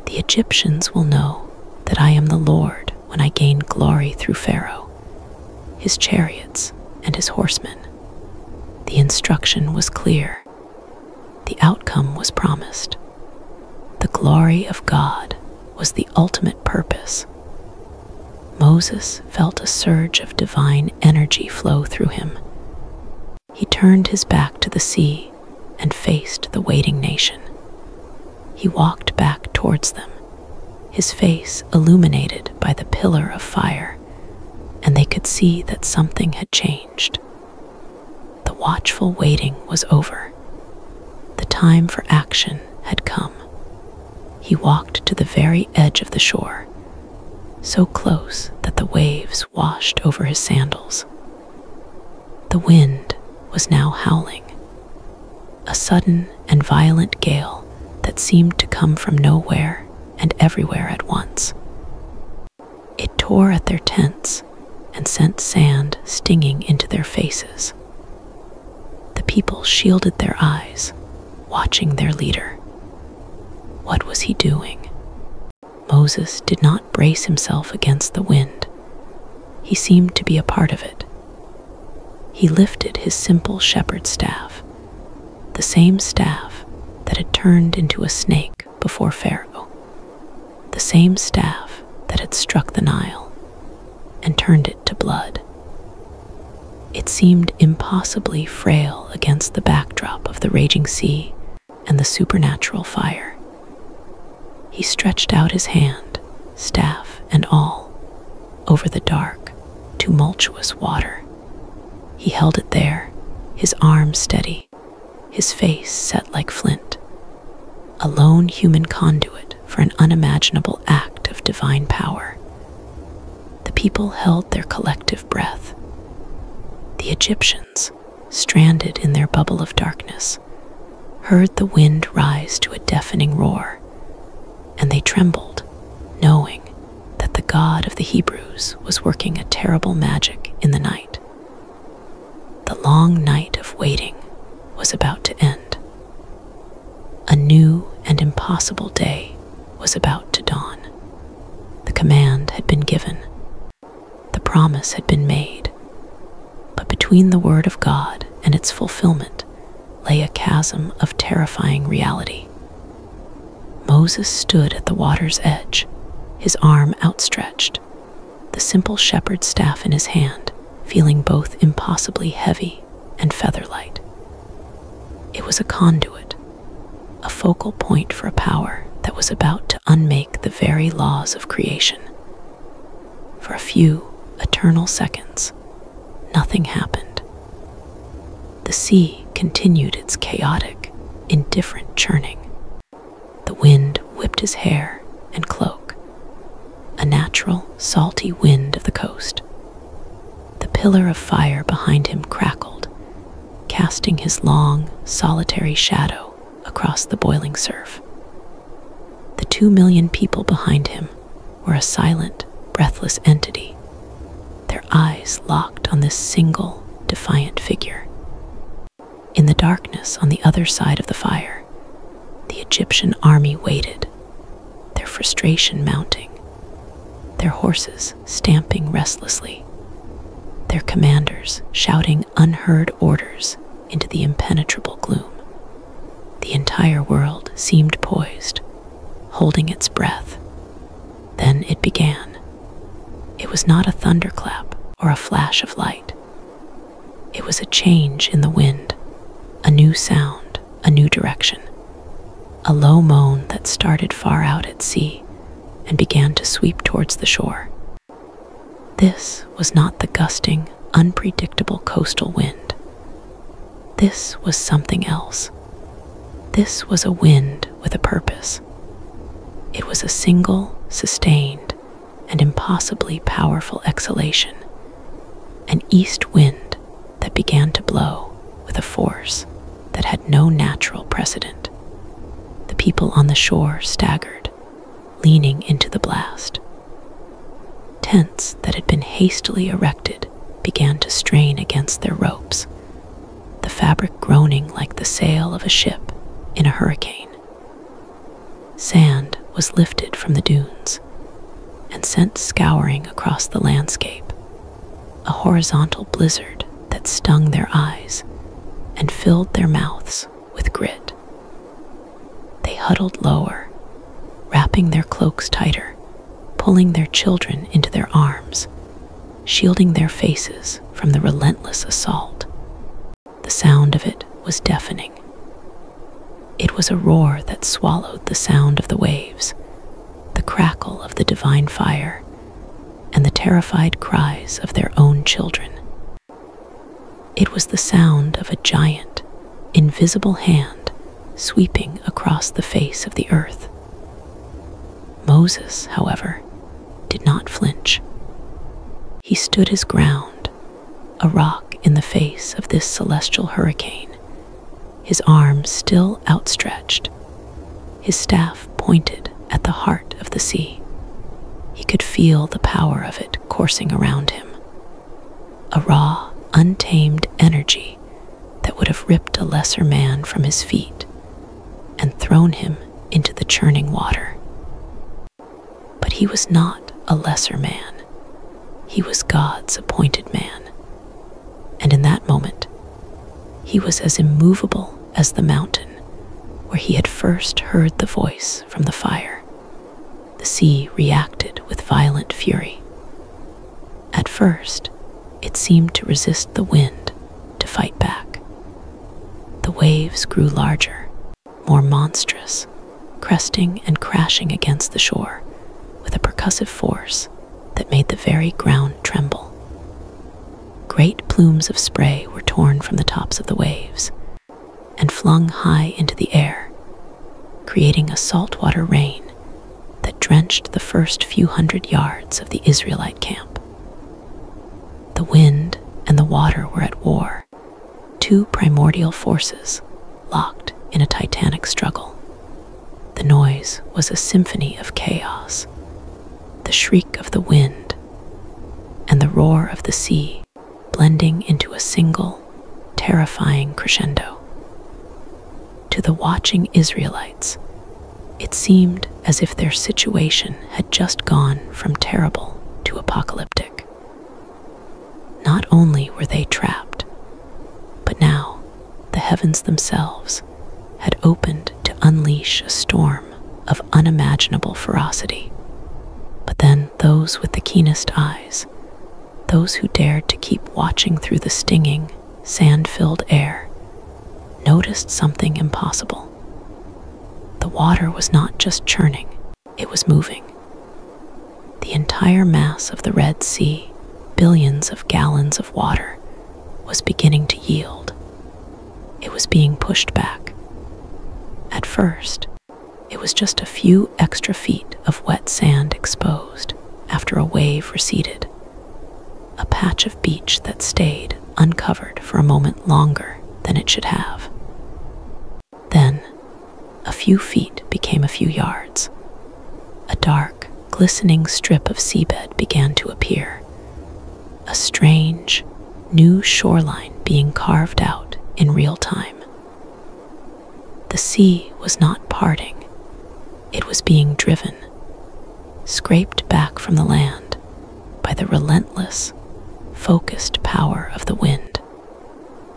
Speaker 1: The Egyptians will know that I am the Lord when I gain glory through Pharaoh, his chariots and his horsemen. The instruction was clear. The outcome was promised. The glory of God was the ultimate purpose. Moses felt a surge of divine energy flow through him. He turned his back to the sea and faced the waiting nation. He walked back towards them, his face illuminated by the pillar of fire, and they could see that something had changed. The watchful waiting was over. The time for action had come. He walked to the very edge of the shore, so close that the waves washed over his sandals. The wind was now howling, a sudden and violent gale that seemed to come from nowhere and everywhere at once. It tore at their tents and sent sand stinging into their faces. The people shielded their eyes, watching their leader. What was he doing? Moses did not brace himself against the wind. He seemed to be a part of it. He lifted his simple shepherd's staff, the same staff that had turned into a snake before Pharaoh, the same staff that had struck the Nile and turned it to blood. It seemed impossibly frail against the backdrop of the raging sea and the supernatural fire. He stretched out his hand, staff and all, over the dark, tumultuous water. He held it there, his arms steady, his face set like flint, a lone human conduit for an unimaginable act of divine power. The people held their collective breath. The Egyptians, stranded in their bubble of darkness, heard the wind rise to a deafening roar, and they trembled, knowing that the God of the Hebrews was working a terrible magic in the night. The long night of waiting was about to end. A new and impossible day was about to dawn. The command between the word of God and its fulfillment lay a chasm of terrifying reality. Moses stood at the water's edge, his arm outstretched, the simple shepherd's staff in his hand, feeling both impossibly heavy and feather-light. It was a conduit, a focal point for a power that was about to unmake the very laws of creation. For a few eternal seconds, nothing happened. The sea continued its chaotic, indifferent churning. The wind whipped his hair and cloak, a natural, salty wind of the coast. The pillar of fire behind him crackled, casting his long, solitary shadow across the boiling surf. The 2 million people behind him were a silent, breathless entity, their eyes locked on this single, defiant figure. In the darkness on the other side of the fire, the Egyptian army waited, their frustration mounting, their horses stamping restlessly, their commanders shouting unheard orders into the impenetrable gloom. The entire world seemed poised, holding its breath. Then it began. It was not a thunderclap or a flash of light. It was a change in the wind, a new sound, a new direction. A low moan that started far out at sea and began to sweep towards the shore. This was not the gusting, unpredictable coastal wind. This was something else. This was a wind with a purpose. It was a single, sustained, and impossibly powerful exhalation, an east wind that began to blow with a force that had no natural precedent. The people on the shore staggered, leaning into the blast. Tents that had been hastily erected began to strain against their ropes, the fabric groaning like the sail of a ship in a hurricane. Sand was lifted from the dunes and sent scouring across the landscape, a horizontal blizzard that stung their eyes and filled their mouths with grit. They huddled lower, wrapping their cloaks tighter, pulling their children into their arms, shielding their faces from the relentless assault. The sound of it was deafening. It was a roar that swallowed the sound of the waves, the crackle of the divine fire, and the terrified cries of their own children. It was the sound of a giant, invisible hand sweeping across the face of the earth. Moses, however, did not flinch. He stood his ground, a rock in the face of this celestial hurricane, his arms still outstretched, his staff pointed at the heart of the sea. He could feel the power of it coursing around him, a raw, untamed energy that would have ripped a lesser man from his feet and thrown him into the churning water. But he was not a lesser man. He was God's appointed man. And in that moment, he was as immovable as the mountain where he had first heard the voice from the fire. The sea reacted with violent fury. At first, it seemed to resist the wind, to fight back. The waves grew larger, more monstrous, cresting and crashing against the shore with a percussive force that made the very ground tremble. Great plumes of spray were torn from the tops of the waves and flung high into the air, creating a saltwater rain that drenched the first few hundred yards of the Israelite camp. The wind and the water were at war, two primordial forces locked in a titanic struggle. The noise was a symphony of chaos, the shriek of the wind and the roar of the sea blending into a single, terrifying crescendo. To the watching Israelites, it seemed as if their situation had just gone from terrible to apocalyptic. Not only were they trapped, heavens themselves had opened to unleash a storm of unimaginable ferocity. But then those with the keenest eyes, those who dared to keep watching through the stinging, sand-filled air, noticed something impossible. The water was not just churning, it was moving. The entire mass of the Red Sea, billions of gallons of water, was beginning to yield. It was being pushed back. At first, it was just a few extra feet of wet sand exposed after a wave receded, a patch of beach that stayed uncovered for a moment longer than it should have. Then, a few feet became a few yards. A dark, glistening strip of seabed began to appear, a strange, new shoreline being carved out in real time. The sea was not parting. It was being driven, scraped back from the land by the relentless, focused power of the wind.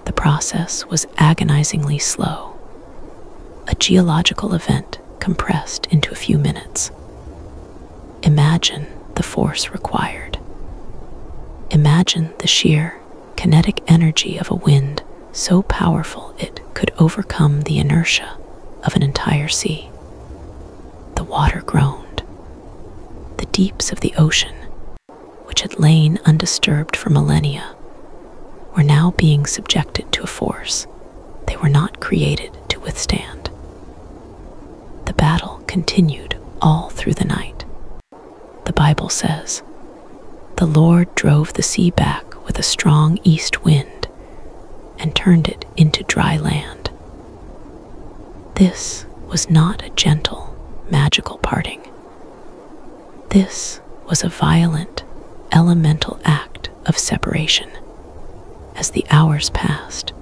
Speaker 1: The process was agonizingly slow, a geological event compressed into a few minutes. Imagine the force required. Imagine the sheer, kinetic energy of a wind so powerful it could overcome the inertia of an entire sea. The water groaned. The deeps of the ocean, which had lain undisturbed for millennia, were now being subjected to a force they were not created to withstand. The battle continued all through the night. The Bible says, "The Lord drove the sea back with a strong east wind and turned it into dry land." This was not a gentle, magical parting. This was a violent, elemental act of separation. As the hours passed,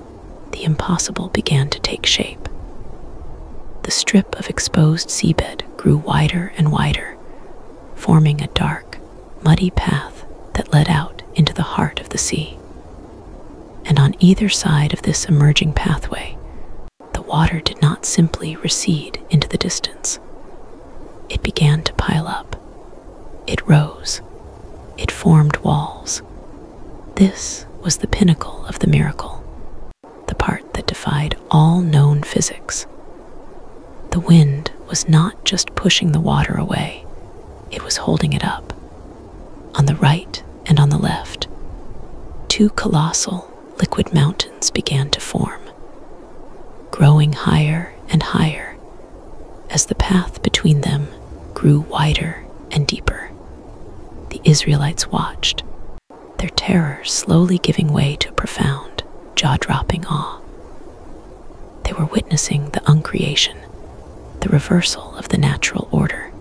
Speaker 1: the impossible began to take shape. The strip of exposed seabed grew wider and wider, forming a dark, muddy path that led out into the heart of the sea. And on either side of this emerging pathway, the water did not simply recede into the distance. It began to pile up. It rose. It formed walls. This was the pinnacle of the miracle, the part that defied all known physics. The wind was not just pushing the water away, it was holding it up. On the right and on the left, two colossal liquid mountains began to form, growing higher and higher as the path between them grew wider and deeper. The Israelites watched, their terror slowly giving way to profound, jaw-dropping awe. They were witnessing the uncreation, the reversal of the natural order.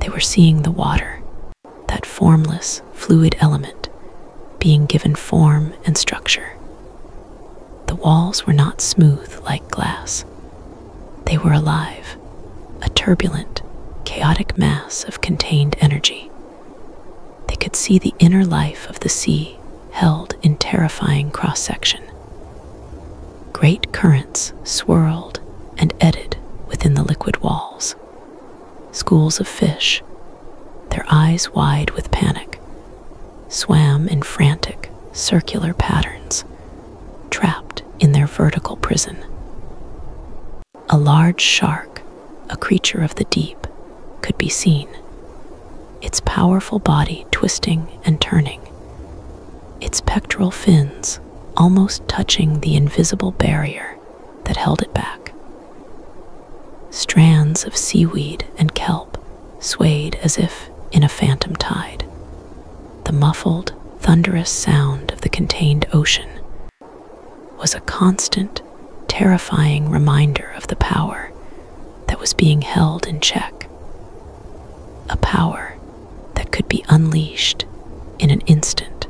Speaker 1: They were seeing the water, that formless, fluid element, being given form and structure. The walls were not smooth like glass. They were alive, a turbulent, chaotic mass of contained energy. They could see the inner life of the sea held in terrifying cross-section. Great currents swirled and eddied within the liquid walls. Schools of fish, their eyes wide with panic, swam in frantic, circular patterns, trapped in their vertical prison. A large shark, a creature of the deep, could be seen, its powerful body twisting and turning, its pectoral fins almost touching the invisible barrier that held it back. Strands of seaweed and kelp swayed as if in a phantom tide. The muffled, thunderous sound of the contained ocean was a constant, terrifying reminder of the power that was being held in check. A power that could be unleashed in an instant.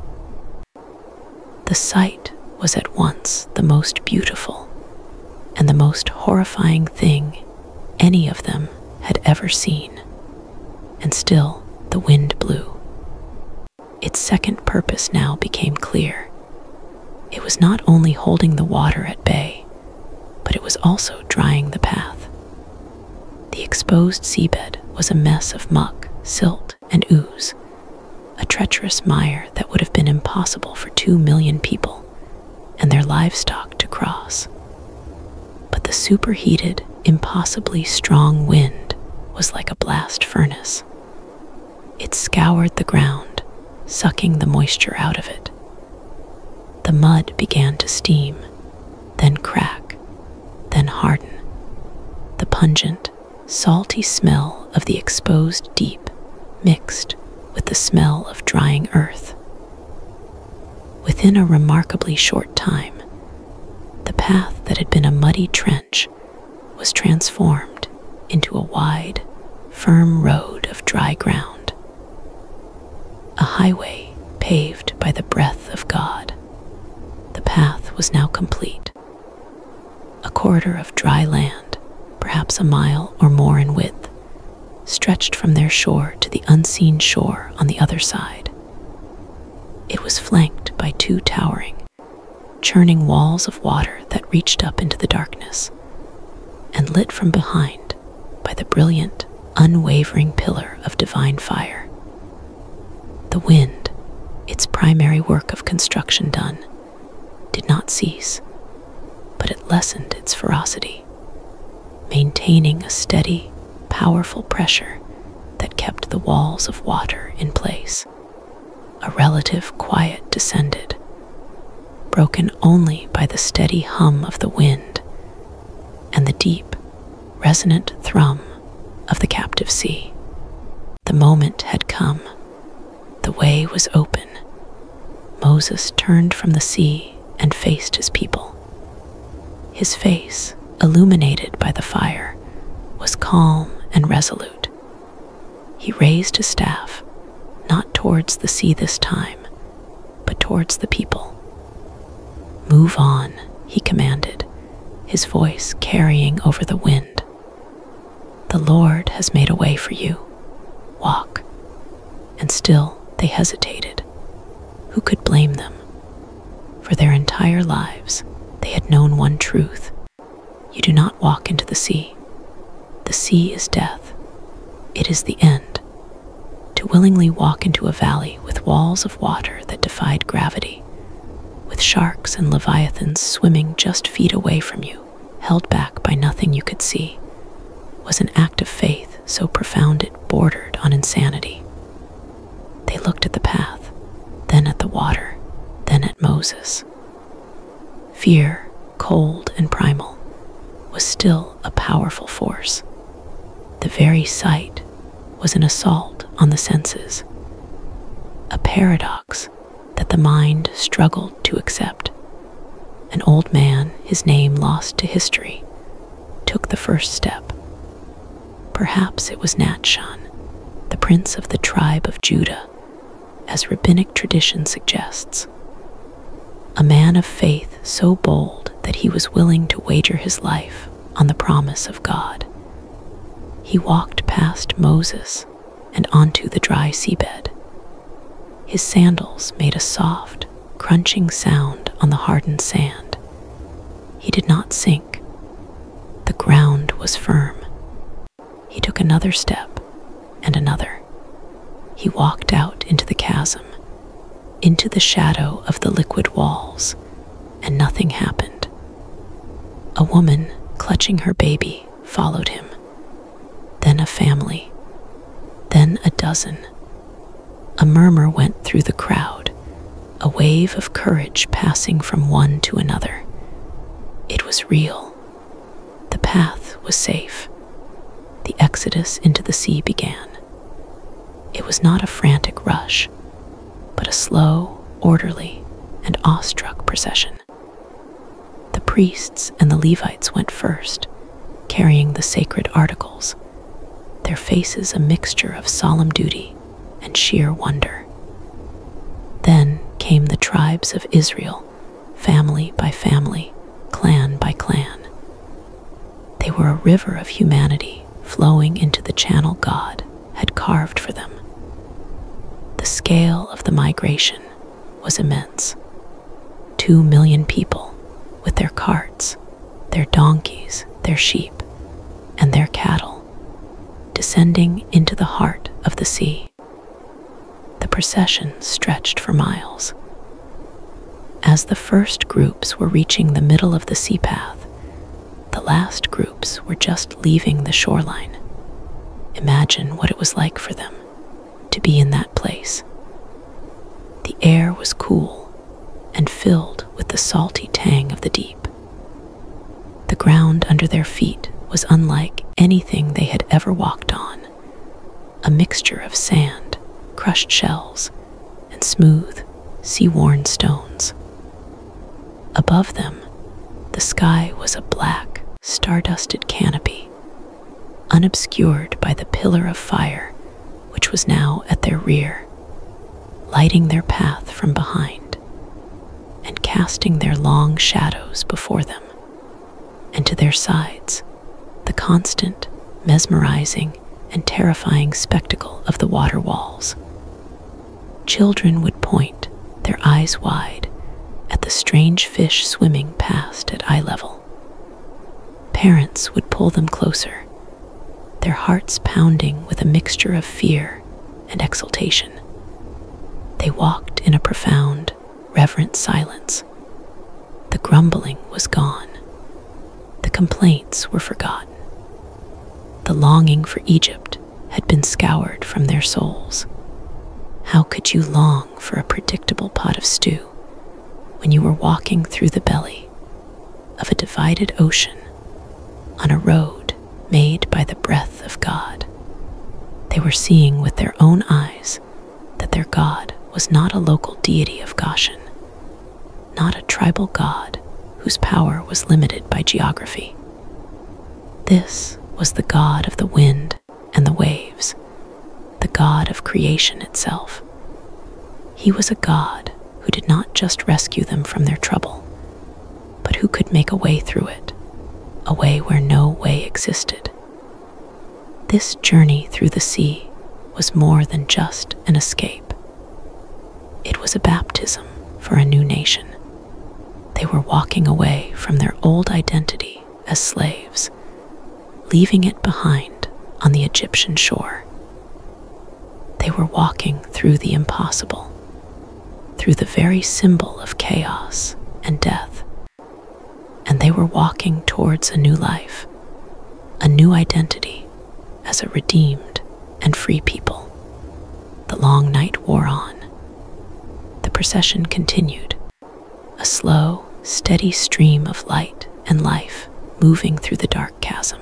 Speaker 1: The sight was at once the most beautiful and the most horrifying thing any of them had ever seen. And still the wind blew. Its second purpose now became clear. It was not only holding the water at bay, was also drying the path. The exposed seabed was a mess of muck, silt, and ooze, a treacherous mire that would have been impossible for 2 million people and their livestock to cross. But the superheated, impossibly strong wind was like a blast furnace. It scoured the ground, sucking the moisture out of it. The mud began to steam, then crack, then harden. The pungent, salty smell of the exposed deep mixed with the smell of drying earth. Within a remarkably short time, the path that had been a muddy trench was transformed into a wide, firm road of dry ground. A highway paved by the breath of God. The path was now complete. A corridor of dry land, perhaps a mile or more in width, stretched from their shore to the unseen shore on the other side. It was flanked by 2 towering, churning walls of water that reached up into the darkness, and lit from behind by the brilliant, unwavering pillar of divine fire. The wind, its primary work of construction done, did not cease, but it lessened its ferocity, maintaining a steady, powerful pressure that kept the walls of water in place. A relative quiet descended, broken only by the steady hum of the wind and the deep, resonant thrum of the captive sea. The moment had come. The way was open. Moses turned from the sea and faced his people. His face, illuminated by the fire, was calm and resolute. He raised his staff, not towards the sea this time, but towards the people. "Move on," he commanded, his voice carrying over the wind. "The Lord has made a way for you. Walk." And still they hesitated. Who could blame them? For their entire lives, they had known one truth. You do not walk into the sea. The sea is death. It is the end. To willingly walk into a valley with walls of water that defied gravity, with sharks and leviathans swimming just feet away from you, held back by nothing you could see, was an act of faith so profound it bordered on insanity. They looked at the path, then at the water, then at Moses. Fear, cold and primal, was still a powerful force. The very sight was an assault on the senses, a paradox that the mind struggled to accept. An old man, his name lost to history, took the first step. Perhaps it was Natshon, the prince of the tribe of Judah, as rabbinic tradition suggests. A man of faith so bold that he was willing to wager his life on the promise of God. He walked past Moses and onto the dry seabed. His sandals made a soft, crunching sound on the hardened sand. He did not sink. The ground was firm. He took another step and another. He walked out into the chasm, into the shadow of the liquid walls, and nothing happened. A woman, clutching her baby, followed him. Then a family, then a dozen. A murmur went through the crowd, a wave of courage passing from one to another. It was real. The path was safe. The exodus into the sea began. It was not a frantic rush, but a slow, orderly, and awestruck procession. The priests and the Levites went first, carrying the sacred articles, their faces a mixture of solemn duty and sheer wonder. Then came the tribes of Israel, family by family, clan by clan. They were a river of humanity flowing into the channel God had carved for them. The scale of the migration was immense. 2 million people, with their carts, their donkeys, their sheep, and their cattle, descending into the heart of the sea. The procession stretched for miles. As the first groups were reaching the middle of the sea path, the last groups were just leaving the shoreline. Imagine what it was like for them to be in that place. The air was cool and filled with the salty tang of the deep. The ground under their feet was unlike anything they had ever walked on, a mixture of sand, crushed shells, and smooth, sea-worn stones. Above them, the sky was a black, star-dusted canopy, unobscured by the pillar of fire which was now at their rear, lighting their path from behind and casting their long shadows before them. And to their sides, the constant, mesmerizing, and terrifying spectacle of the water walls. Children would point, their eyes wide, at the strange fish swimming past at eye level. Parents would pull them closer, their hearts pounding with a mixture of fear and exultation. They walked in a profound, reverent silence. The grumbling was gone. The complaints were forgotten. The longing for Egypt had been scoured from their souls. How could you long for a predictable pot of stew when you were walking through the belly of a divided ocean on a road made by the breath of God? They were seeing with their own eyes that their God was not a local deity of Goshen, not a tribal god whose power was limited by geography. This was the God of the wind and the waves, the God of creation itself. He was a God who did not just rescue them from their trouble, but who could make a way through it, a way where no way existed. This journey through the sea was more than just an escape. It was a baptism for a new nation. They were walking away from their old identity as slaves, leaving it behind on the Egyptian shore. They were walking through the impossible, through the very symbol of chaos and death. And they were walking towards a new life, a new identity as a redeemed and free people. The long night wore on. The procession continued, a slow, steady stream of light and life moving through the dark chasm.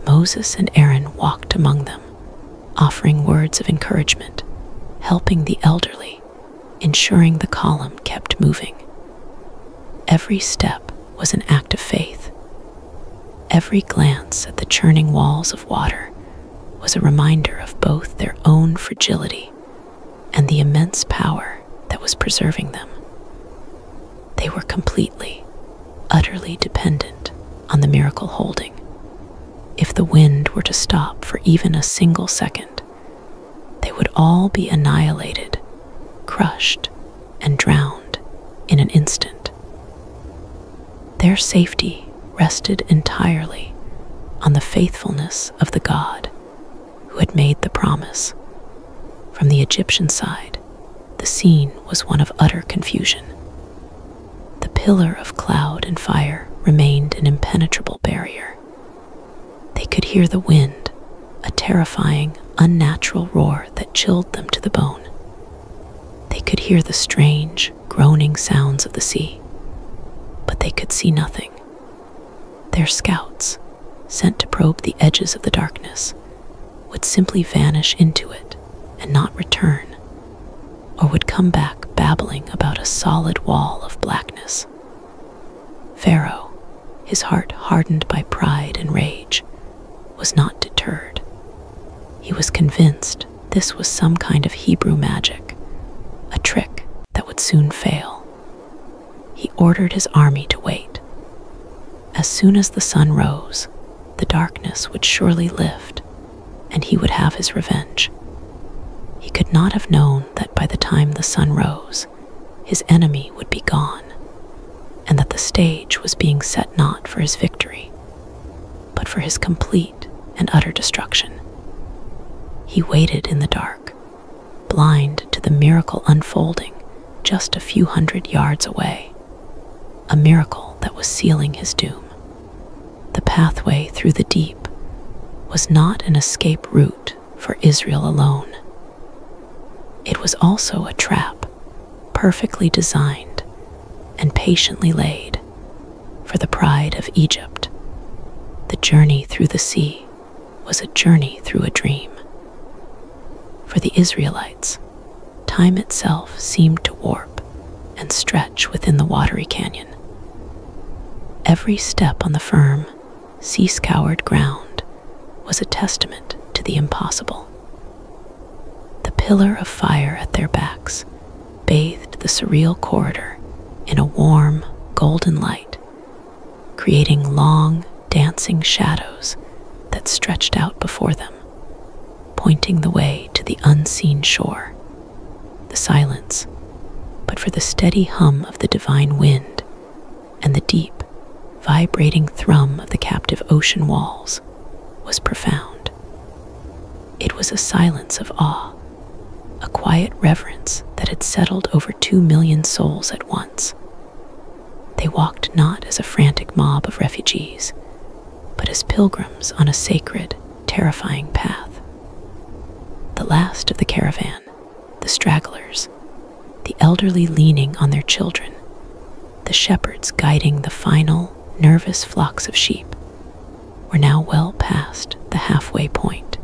Speaker 1: Moses and Aaron walked among them, offering words of encouragement, helping the elderly, ensuring the column kept moving. Every step was an act of faith. Every glance at the churning walls of water was a reminder of both their own fragility and the immense power that was preserving them. They were completely, utterly dependent on the miracle holding. If the wind were to stop for even a single second, they would all be annihilated, crushed, and drowned in an instant. Their safety rested entirely on the faithfulness of the God who had made the promise. From the Egyptian side, the scene was one of utter confusion. The pillar of cloud and fire remained an impenetrable barrier. They could hear the wind, a terrifying, unnatural roar that chilled them to the bone. They could hear the strange, groaning sounds of the sea, but they could see nothing. Their scouts, sent to probe the edges of the darkness, would simply vanish into it and not return, or would come back babbling about a solid wall of blackness. Pharaoh, his heart hardened by pride and rage, was not deterred. He was convinced this was some kind of Hebrew magic, a trick that would soon fail. He ordered his army to wait. As soon as the sun rose, the darkness would surely lift, and he would have his revenge. He could not have known that by the time the sun rose, his enemy would be gone, and that the the stage was being set not for his victory, but for his complete and utter destruction. He waited in the dark, blind to the miracle unfolding just a few hundred yards away, a miracle that was sealing his doom. The pathway through the deep was not an escape route for Israel alone. It was also a trap, perfectly designed and patiently laid for the pride of Egypt. The journey through the sea was a journey through a dream. For the Israelites, time itself seemed to warp and stretch within the watery canyon. Every step on the firm, sea-scoured ground was a testament to the impossible. The pillar of fire at their backs bathed the surreal corridor in a warm, golden light, creating long, dancing shadows that stretched out before them, pointing the way to the unseen shore. The silence, but for the steady hum of the divine wind and the deep, vibrating thrum of the captive ocean walls, was profound. It was a silence of awe, a quiet reverence that had settled over 2 million souls at once. They walked not as a frantic mob of refugees, but as pilgrims on a sacred, terrifying path. The last of the caravan, the stragglers, the elderly leaning on their children, the shepherds guiding the final, nervous flocks of sheep, were now well past the halfway point.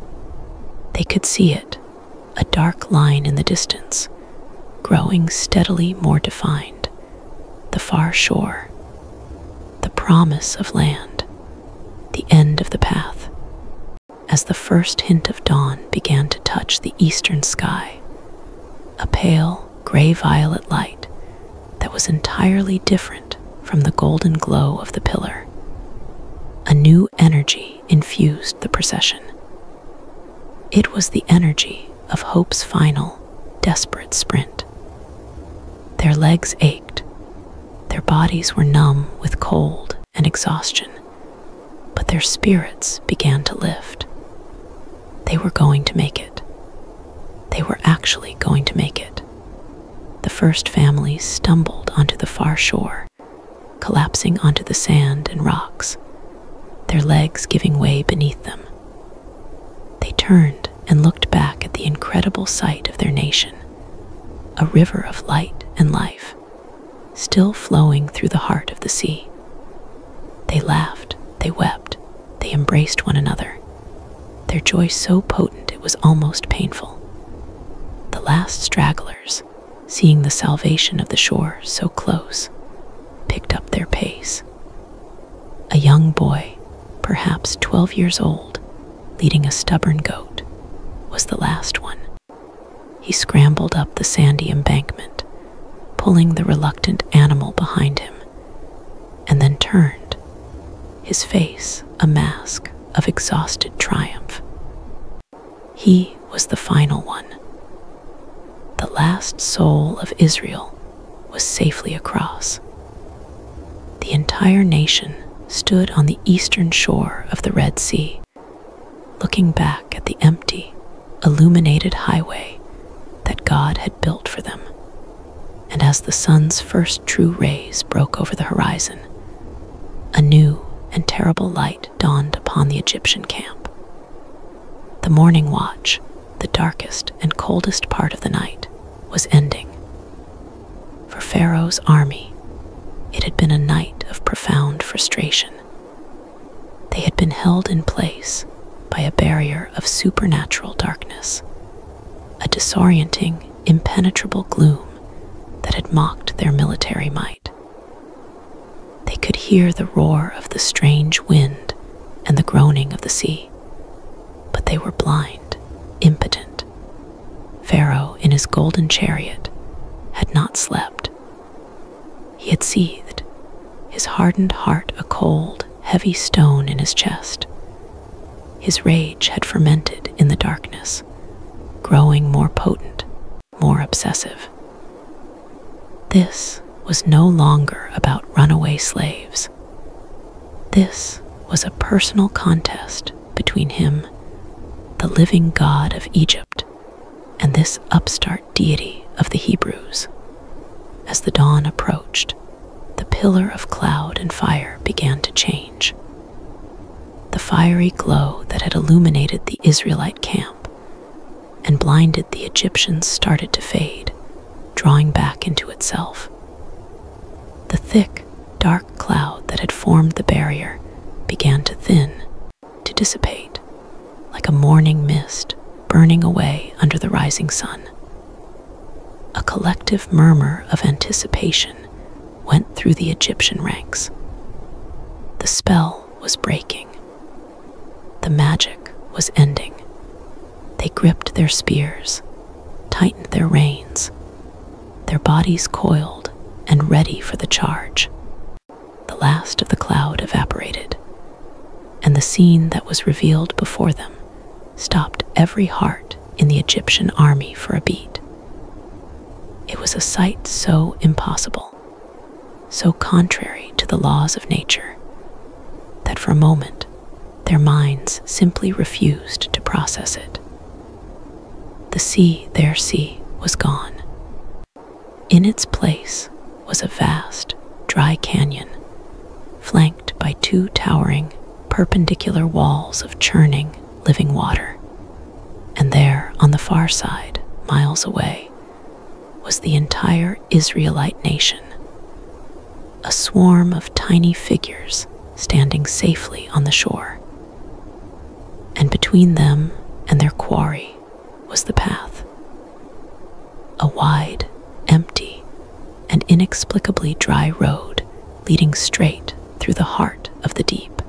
Speaker 1: They could see it, a dark line in the distance, growing steadily more defined, the far shore, the promise of land, the end of the path. As the first hint of dawn began to touch the eastern sky, a pale, gray-violet light that was entirely different from the golden glow of the pillar. A new energy infused the procession. It was the energy of hope's final, desperate sprint. Their legs ached, their bodies were numb with cold and exhaustion, but their spirits began to lift. They were going to make it. They were actually going to make it. The first families stumbled onto the far shore, collapsing onto the sand and rocks, their legs giving way beneath them. They turned and looked back at the incredible sight of their nation, a river of light and life, still flowing through the heart of the sea. They laughed, they wept, they embraced one another, their joy so potent it was almost painful. The last stragglers, seeing the salvation of the shore so close, picked up their pace. A young boy, perhaps 12 years old, leading a stubborn goat, was the last one. He scrambled up the sandy embankment, pulling the reluctant animal behind him, and then turned, his face a mask of exhausted triumph. He was the final one. The last soul of Israel was safely across. The entire nation stood on the eastern shore of the Red Sea, looking back at the empty, illuminated highway that God had built for them. And as the sun's first true rays broke over the horizon, a new and terrible light dawned upon the Egyptian camp. The morning watch, the darkest and coldest part of the night, was ending. For Pharaoh's army, it had been a night of profound frustration. They had been held in place by a barrier of supernatural darkness, a disorienting, impenetrable gloom that had mocked their military might. They could hear the roar of the strange wind and the groaning of the sea, but they were blind, impotent. Pharaoh, in his golden chariot, had not slept. He had seethed, his hardened heart a cold, heavy stone in his chest. His rage had fermented in the darkness, growing more potent, more obsessive. This was no longer about runaway slaves. This was a personal contest between him, the living God of Egypt, and this upstart deity of the Hebrews. As the dawn approached, the pillar of cloud and fire began to change. The fiery glow that had illuminated the Israelite camp and blinded the Egyptians started to fade, drawing back into itself. The thick, dark cloud that had formed the barrier began to thin, to dissipate, like a morning mist burning away under the rising sun. A collective murmur of anticipation went through the Egyptian ranks. The spell was breaking. The magic was ending. They gripped their spears, tightened their reins, their bodies coiled and ready for the charge. The last of the cloud evaporated, and the scene that was revealed before them stopped every heart in the Egyptian army for a beat. It was a sight so impossible, so contrary to the laws of nature, that for a moment their minds simply refused to process it. The sea, their sea, was gone. In its place was a vast, dry canyon, flanked by two towering, perpendicular walls of churning, living water. And there, on the far side, miles away, was the entire Israelite nation, a swarm of tiny figures standing safely on the shore. And between them and their quarry was the path, a wide, empty, and inexplicably dry road leading straight through the heart of the deep.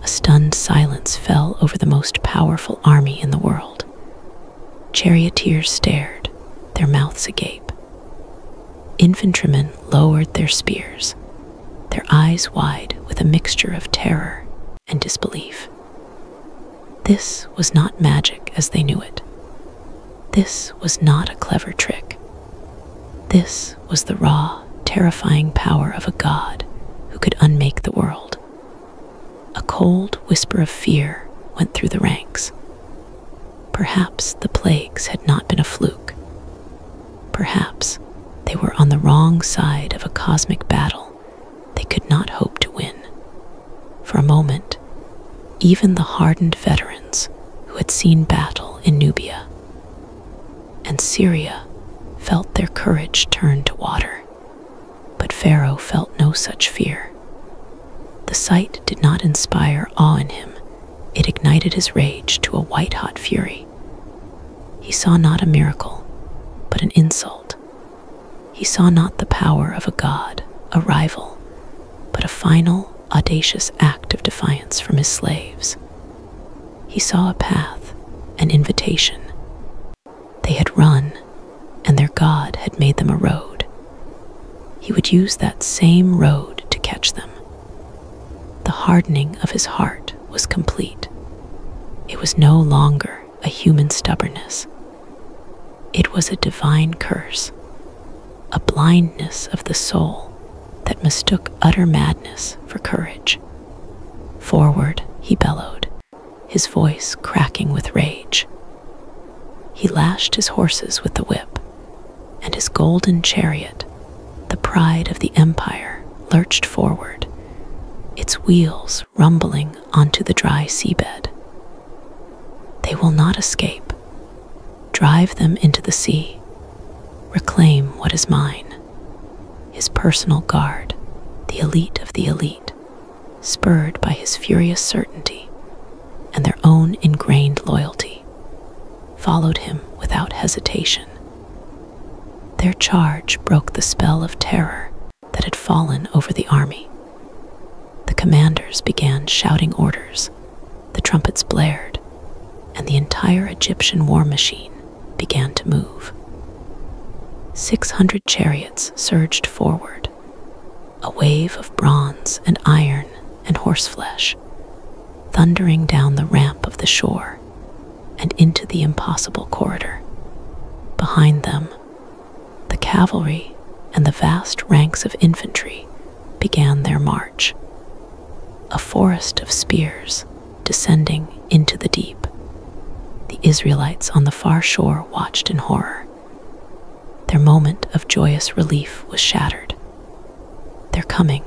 Speaker 1: A stunned silence fell over the most powerful army in the world. Charioteers stared, their mouths agape. Infantrymen lowered their spears, their eyes wide with a mixture of terror and disbelief. This was not magic as they knew it. This was not a clever trick. This was the raw, terrifying power of a god who could unmake the world. A cold whisper of fear went through the ranks. Perhaps the plagues had not been a fluke. Perhaps they were on the wrong side of a cosmic battle they could not hope to win. For a moment, even the hardened veterans who had seen battle in Nubia and Syria felt their courage turn to water. But Pharaoh felt no such fear. The sight did not inspire awe in him. It ignited his rage to a white-hot fury. He saw not a miracle, but an insult. He saw not the power of a god, a rival, but a final, audacious act of defiance from his slaves. He saw a path, an invitation. They had run, and their god had made them a road. He would use that same road to catch them. The hardening of his heart was complete. It was no longer a human stubbornness. It was a divine curse, a blindness of the soul that mistook utter madness for courage. Forward, he bellowed, his voice cracking with rage. He lashed his horses with the whip, and his golden chariot, the pride of the empire, lurched forward, its wheels rumbling onto the dry seabed. They will not escape. Drive them into the sea. Reclaim what is mine. His personal guard, the elite of the elite, spurred by his furious certainty and their own ingrained loyalty, followed him without hesitation. Their charge broke the spell of terror that had fallen over the army. The commanders began shouting orders, the trumpets blared, and the entire Egyptian war machine began to move. 600 chariots surged forward, a wave of bronze and iron and horseflesh, thundering down the ramp of the shore and into the impossible corridor. Behind them, the cavalry, and the vast ranks of infantry began their march. A forest of spears descending into the deep. The Israelites on the far shore watched in horror. Their moment of joyous relief was shattered. "They're coming,"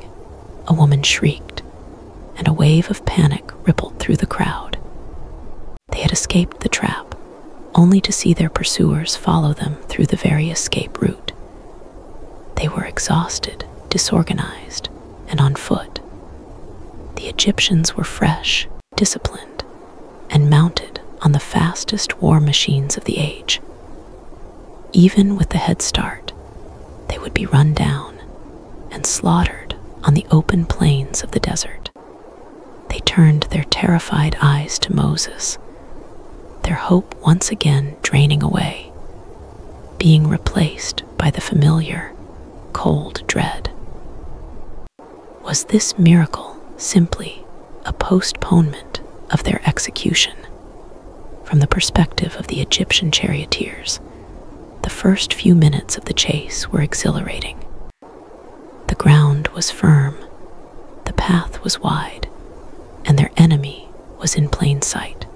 Speaker 1: a woman shrieked, and a wave of panic rippled through the crowd. They had escaped the trap, only to see their pursuers follow them through the very escape route. They were exhausted, disorganized, and on foot. The Egyptians were fresh, disciplined, and mounted on the fastest war machines of the age. Even with the head start, they would be run down and slaughtered on the open plains of the desert. They turned their terrified eyes to Moses, their hope once again draining away, being replaced by the familiar, cold dread. Was this miracle simply a postponement of their execution? From the perspective of the Egyptian charioteers, the first few minutes of the chase were exhilarating. The ground was firm, the path was wide, and their enemy was in plain sight.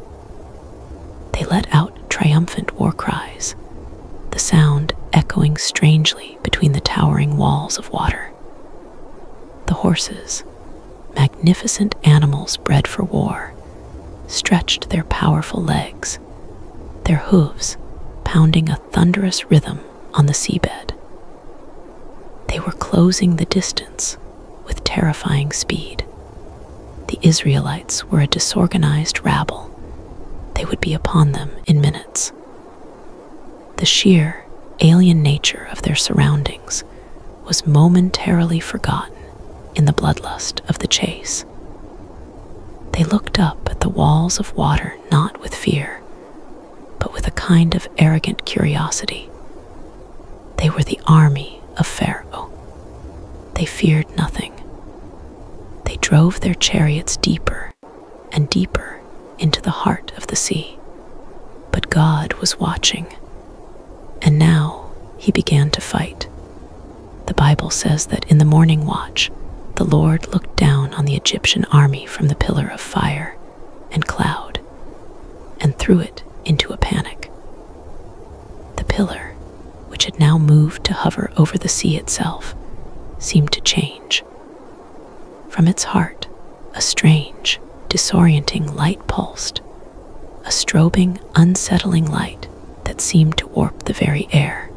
Speaker 1: They let out triumphant war cries, the sound echoing strangely between the towering walls of water. The horses, magnificent animals bred for war, stretched their powerful legs, their hooves pounding a thunderous rhythm on the seabed. They were closing the distance with terrifying speed. The Israelites were a disorganized rabble. They would be upon them in minutes. The sheer, alien nature of their surroundings was momentarily forgotten in the bloodlust of the chase. They looked up at the walls of water not with fear, but with a kind of arrogant curiosity. They were the army of Pharaoh. They feared nothing. They drove their chariots deeper and deeper into the heart of the sea. But God was watching, and now he began to fight. The Bible says that in the morning watch, the Lord looked down on the Egyptian army from the pillar of fire and cloud and threw it into a panic. The pillar, which had now moved to hover over the sea itself, seemed to change. From its heart, a strange, disorienting light pulsed, a strobing, unsettling light that seemed to warp the very air.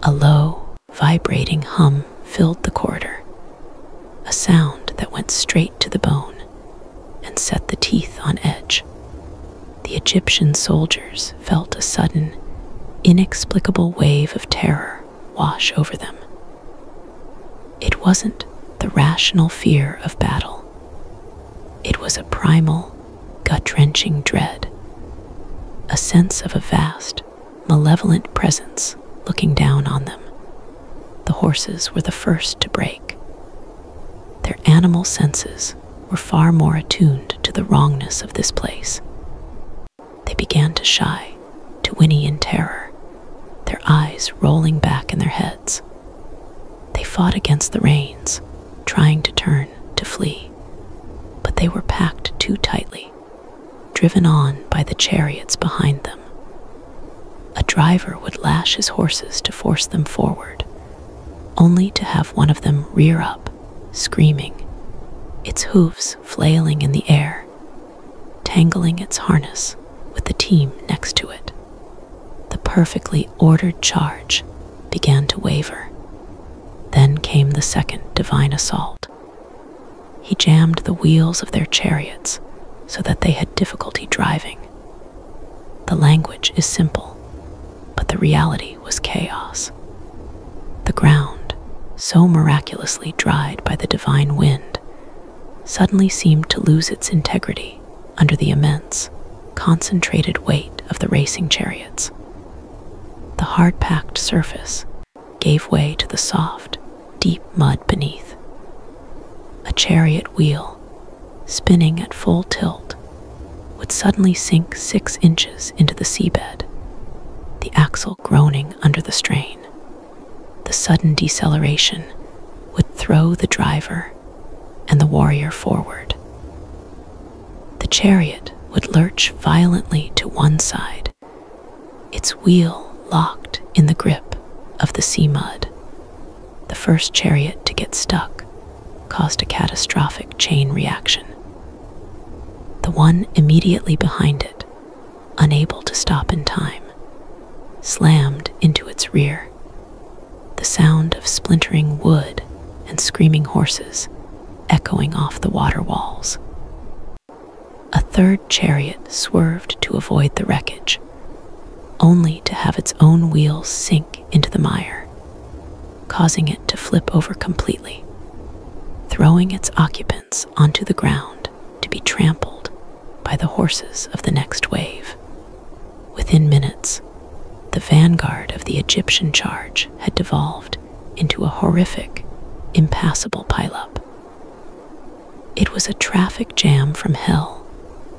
Speaker 1: A low, vibrating hum filled the corridor, a sound that went straight to the bone and set the teeth on edge. The Egyptian soldiers felt a sudden, inexplicable wave of terror wash over them. It wasn't the rational fear of battle. It was a primal, gut-wrenching dread, a sense of a vast, malevolent presence looking down on them. The horses were the first to break. Their animal senses were far more attuned to the wrongness of this place. They began to shy, to whinny in terror, their eyes rolling back in their heads. They fought against the reins, trying to turn, to flee, but they were packed too tightly, driven on by the chariots behind them. A driver would lash his horses to force them forward, only to have one of them rear up, screaming, its hooves flailing in the air, tangling its harness with the team next to it. The perfectly ordered charge began to waver. Then came the second divine assault. He jammed the wheels of their chariots so that they had difficulty driving. The language is simple, but the reality was chaos. The ground, so miraculously dried by the divine wind, suddenly seemed to lose its integrity under the immense, concentrated weight of the racing chariots. The hard-packed surface gave way to the soft, deep mud beneath. A chariot wheel, spinning at full tilt, would suddenly sink 6 inches into the seabed, the axle groaning under the strain. The sudden deceleration would throw the driver and the warrior forward. The chariot would lurch violently to one side, its wheel locked in the grip of the sea mud. The first chariot to get stuck caused a catastrophic chain reaction. The one immediately behind it, unable to stop in time, slammed into its rear, the sound of splintering wood and screaming horses echoing off the water walls. A third chariot swerved to avoid the wreckage, only to have its own wheels sink into the mire, causing it to flip over completely, throwing its occupants onto the ground to be trampled by the horses of the next wave. Within minutes, the vanguard of the Egyptian charge had devolved into a horrific, impassable pileup. It was a traffic jam from hell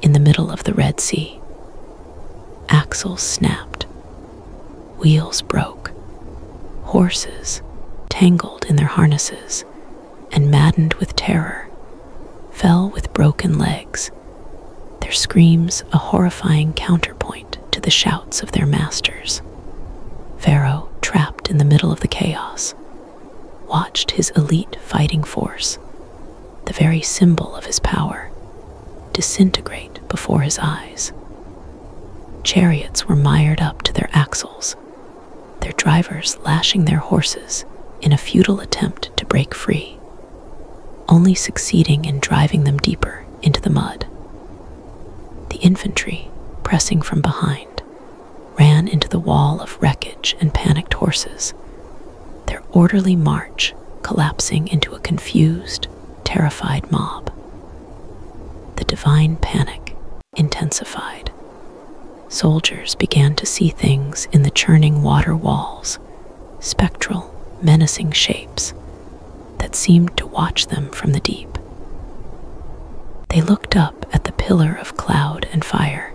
Speaker 1: in the middle of the Red Sea. Axles snapped, wheels broke, horses, tangled in their harnesses and maddened with terror, fell with broken legs, their screams a horrifying counterpoint to the shouts of their masters. Pharaoh, trapped in the middle of the chaos, watched his elite fighting force, the very symbol of his power, disintegrate before his eyes. Chariots were mired up to their axles, their drivers lashing their horses in a futile attempt to break free, only succeeding in driving them deeper into the mud. The infantry, pressing from behind, ran into the wall of wreckage and panicked horses, their orderly march collapsing into a confused, terrified mob. The divine panic intensified. Soldiers began to see things in the churning water walls, spectral, menacing shapes that seemed to watch them from the deep. They looked up at the pillar of cloud and fire,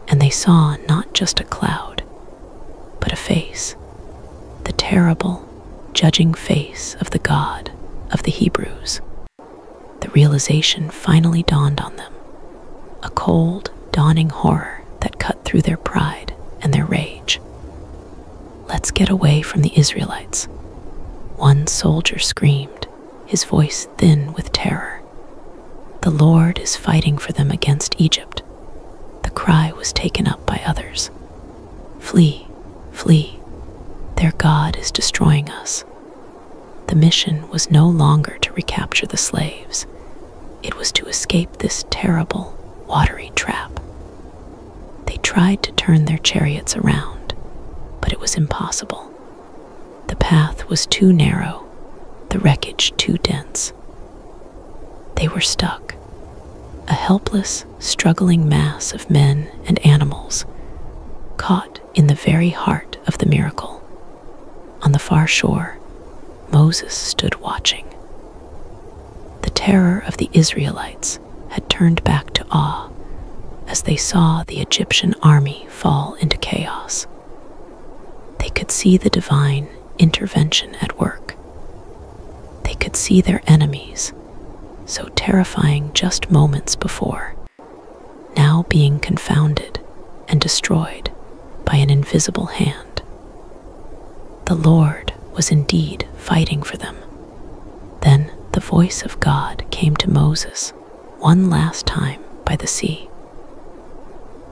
Speaker 1: and they saw not just a cloud, but a face, the terrible, judging face of the God of the Hebrews. The realization finally dawned on them, a cold, dawning horror that cut through their pride and their rage. "Let's get away from the Israelites," one soldier screamed, his voice thin with terror. "The Lord is fighting for them against Egypt." The cry was taken up by others. "Flee, flee, their God is destroying us." The mission was no longer to recapture the slaves. It was to escape this terrible, watery trap. They tried to turn their chariots around, but it was impossible. The path was too narrow, the wreckage too dense. They were stuck, a helpless, struggling mass of men and animals, caught in the very heart of the miracle. On the far shore, Moses stood watching. The terror of the Israelites had turned back to awe as they saw the Egyptian army fall into chaos. They could see the divine intervention at work. They could see their enemies, so terrifying just moments before, now being confounded and destroyed by an invisible hand. The Lord was indeed fighting for them. Then the voice of God came to Moses one last time by the sea.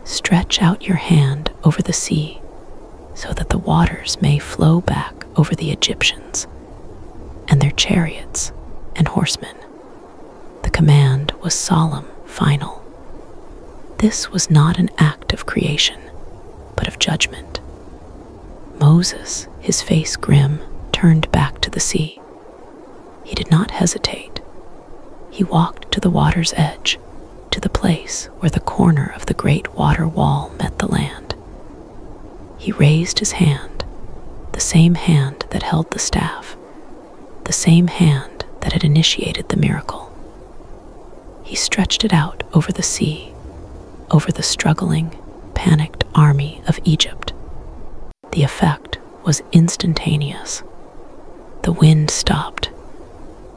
Speaker 1: "Stretch out your hand over the sea so that the waters may flow back over the Egyptians and their chariots and horsemen." The command was solemn, final. This was not an act of creation, but of judgment. Moses, his face grim, turned back to the sea. He did not hesitate. He walked to the water's edge, to the place where the corner of the great water wall met the land. He raised his hand, the same hand that held the staff, the same hand that had initiated the miracle. He stretched it out over the sea, over the struggling, panicked army of Egypt. The effect was instantaneous. The wind stopped.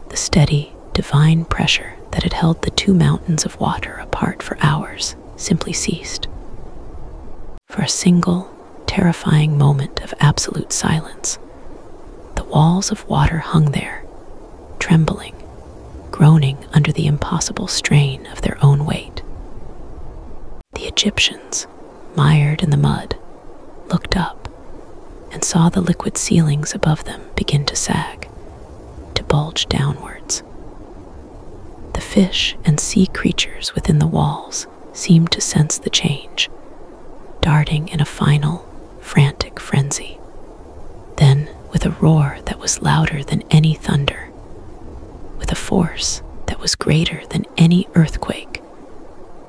Speaker 1: The steady, divine pressure that had held the two mountains of water apart for hours simply ceased. For a single, terrifying moment of absolute silence, the walls of water hung there, trembling, groaning under the impossible strain of their own weight. The Egyptians, mired in the mud, looked up and saw the liquid ceilings above them begin to sag, to bulge downwards. The fish and sea creatures within the walls seemed to sense the change, darting in a final, frantic frenzy. Then, with a roar that was louder than any thunder, with a force that was greater than any earthquake,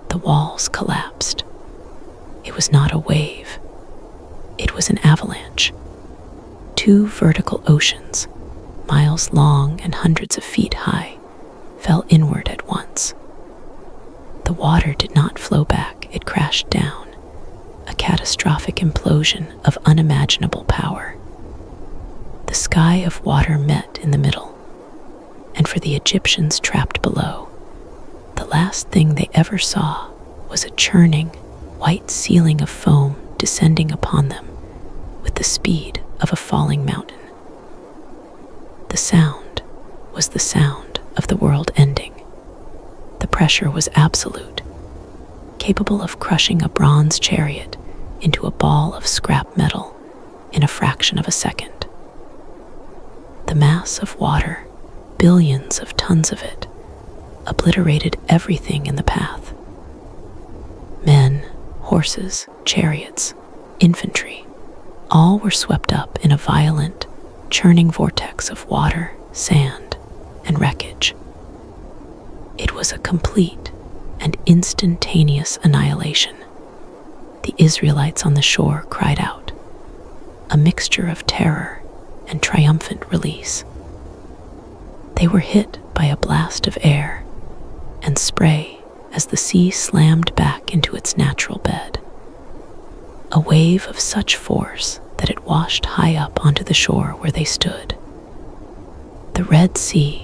Speaker 1: the walls collapsed. It was not a wave. It was an avalanche. Two vertical oceans, miles long and hundreds of feet high, fell inward at once. The water did not flow back, it crashed down, a catastrophic implosion of unimaginable power. The sky of water met in the middle, and for the Egyptians trapped below, the last thing they ever saw was a churning, white ceiling of foam descending upon them with the speed of a falling mountain. The sound was the sound of the world ending. The pressure was absolute, capable of crushing a bronze chariot into a ball of scrap metal in a fraction of a second. The mass of water, billions of tons of it, obliterated everything in the path. Men, horses, chariots, infantry, all were swept up in a violent, churning vortex of water, sand, and wreckage. It was a complete and instantaneous annihilation. The Israelites on the shore cried out, a mixture of terror and triumphant release. They were hit by a blast of air and spray as the sea slammed back into its natural bed. A wave of such force that it washed high up onto the shore where they stood. The Red Sea,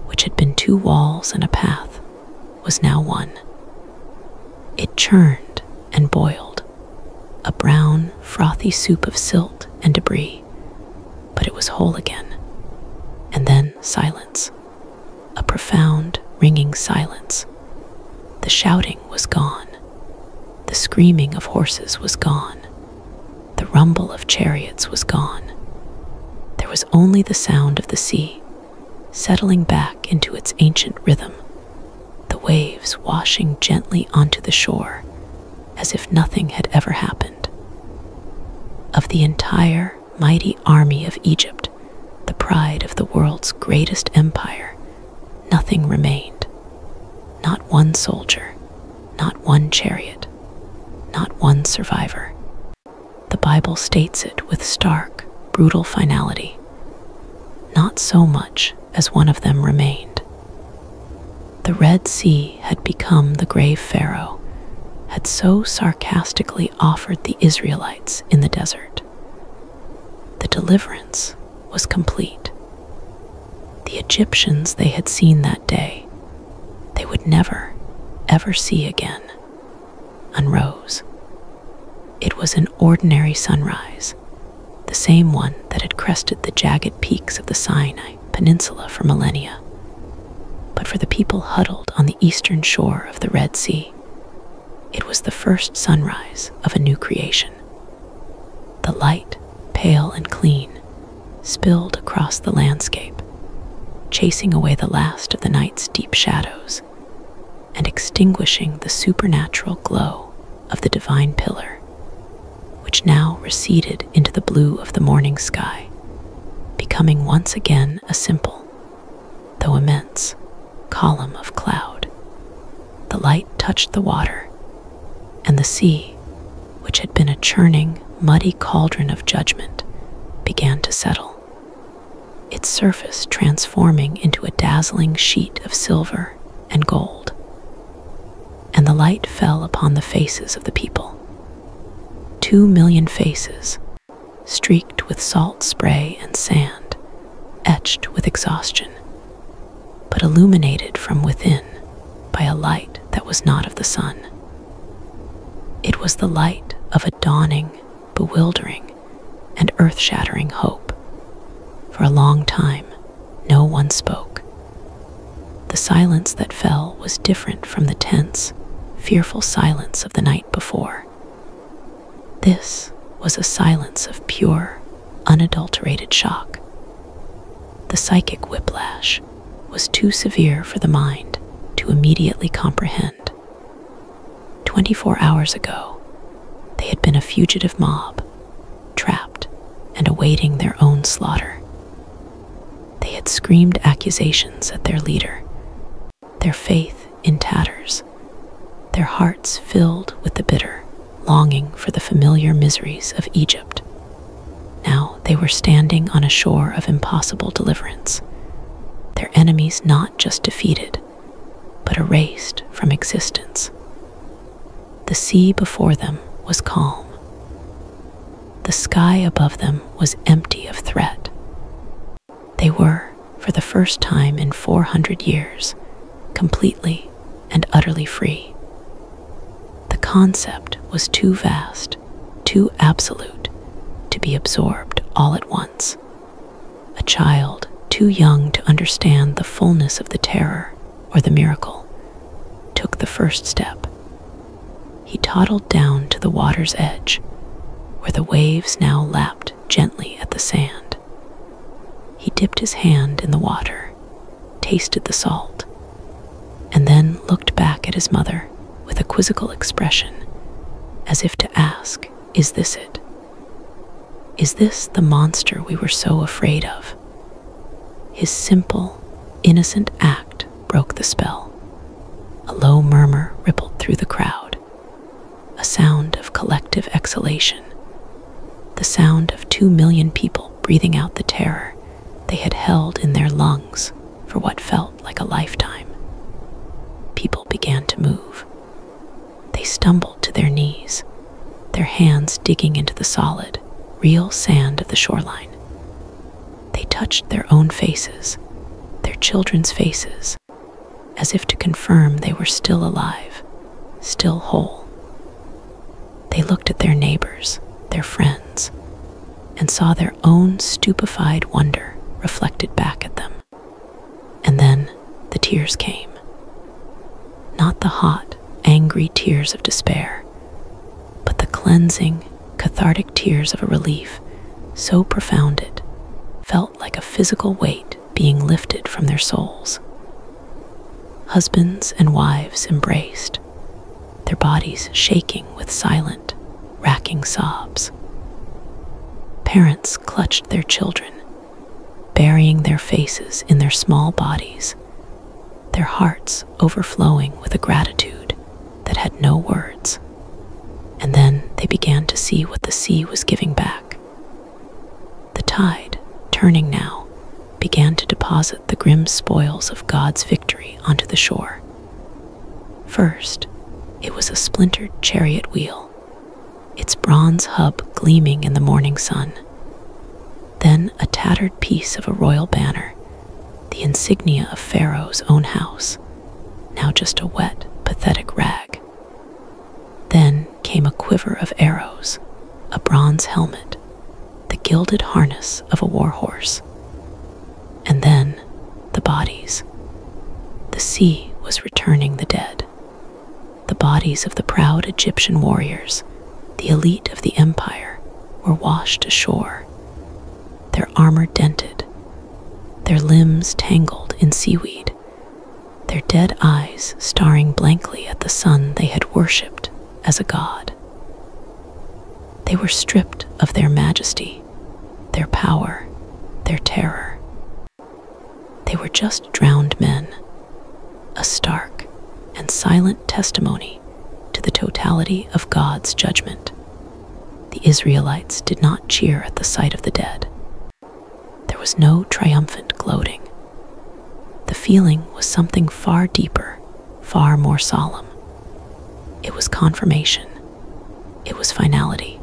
Speaker 1: which had been two walls and a path, was now one. It churned and boiled, a brown, frothy soup of silt and debris, but it was whole again. And then silence, a profound, ringing silence. The shouting was gone. The screaming of horses was gone. The rumble of chariots was gone. There was only the sound of the sea, settling back into its ancient rhythm, the waves washing gently onto the shore, as if nothing had ever happened. Of the entire mighty army of Egypt, the pride of the world's greatest empire, nothing remained. Not one soldier, not one chariot, not one survivor. The Bible states it with stark, brutal finality. Not so much as one of them remained. The Red Sea had become the grave Pharaoh had so sarcastically offered the Israelites in the desert. The deliverance was complete. The Egyptians they had seen that day, they would never, ever see again, unrose. It was an ordinary sunrise, the same one that had crested the jagged peaks of the Sinai Peninsula for millennia. But for the people huddled on the eastern shore of the Red Sea, it was the first sunrise of a new creation. The light, pale and clean, spilled across the landscape, chasing away the last of the night's deep shadows and extinguishing the supernatural glow of the divine pillar, which now receded into the blue of the morning sky, becoming once again a simple, though immense, column of cloud. The light touched the water, and the sea, which had been a churning, muddy cauldron of judgment, began to settle, its surface transforming into a dazzling sheet of silver and gold. And the light fell upon the faces of the people. 2 million faces, streaked with salt spray and sand, etched with exhaustion, but illuminated from within by a light that was not of the sun. It was the light of a dawning, bewildering, and earth-shattering hope. For a long time, no one spoke. The silence that fell was different from the tense, fearful silence of the night before. This was a silence of pure, unadulterated shock. The psychic whiplash was too severe for the mind to immediately comprehend. 24 hours ago, they had been a fugitive mob, trapped and awaiting their own slaughter. They had screamed accusations at their leader, their faith in tatters, their hearts filled with the bitter longing for the familiar miseries of Egypt. Now they were standing on a shore of impossible deliverance, their enemies not just defeated, but erased from existence. The sea before them was calm. The sky above them was empty of threat. They were, for the first time in 400 years, completely and utterly free. The concept was too vast, too absolute, to be absorbed all at once. A child too young to understand the fullness of the terror or the miracle took the first step. He toddled down to the water's edge, where the waves now lapped gently at the sand. He dipped his hand in the water, tasted the salt, and then looked back at his mother with a quizzical expression, as if to ask, "Is this it? Is this the monster we were so afraid of?" His simple, innocent act broke the spell. A low murmur rippled through the crowd, a sound of collective exhalation, the sound of 2 million people breathing out the terror they had held in their lungs for what felt like a lifetime. People began to move. They stumbled to their knees, their hands digging into the solid, real sand of the shoreline. They touched their own faces, their children's faces, as if to confirm they were still alive, still whole. They looked at their neighbors, their friends, and saw their own stupefied wonder reflected back at them. And then the tears came. Not the hot, angry tears of despair, but the cleansing, cathartic tears of a relief so profound it felt like a physical weight being lifted from their souls. Husbands and wives embraced, their bodies shaking with silent, racking sobs. Parents clutched their children, burying their faces in their small bodies, their hearts overflowing with a gratitude that had no words. And then they began to see what the sea was giving back. The tide, turning now, began to deposit the grim spoils of God's victory onto the shore. First, it was a splintered chariot wheel, its bronze hub gleaming in the morning sun. Then a tattered piece of a royal banner, the insignia of Pharaoh's own house, now just a wet, pathetic rag. Then came a quiver of arrows, a bronze helmet, the gilded harness of a war horse. And then the bodies. The sea was returning the dead. The bodies of the proud Egyptian warriors, the elite of the empire, were washed ashore, their armor dented, their limbs tangled in seaweed, their dead eyes staring blankly at the sun they had worshipped as a god. They were stripped of their majesty, their power, their terror. They were just drowned men, a stark and silent testimony to the totality of God's judgment. The Israelites did not cheer at the sight of the dead. There was no triumphant gloating. The feeling was something far deeper, far more solemn. It was confirmation. It was finality.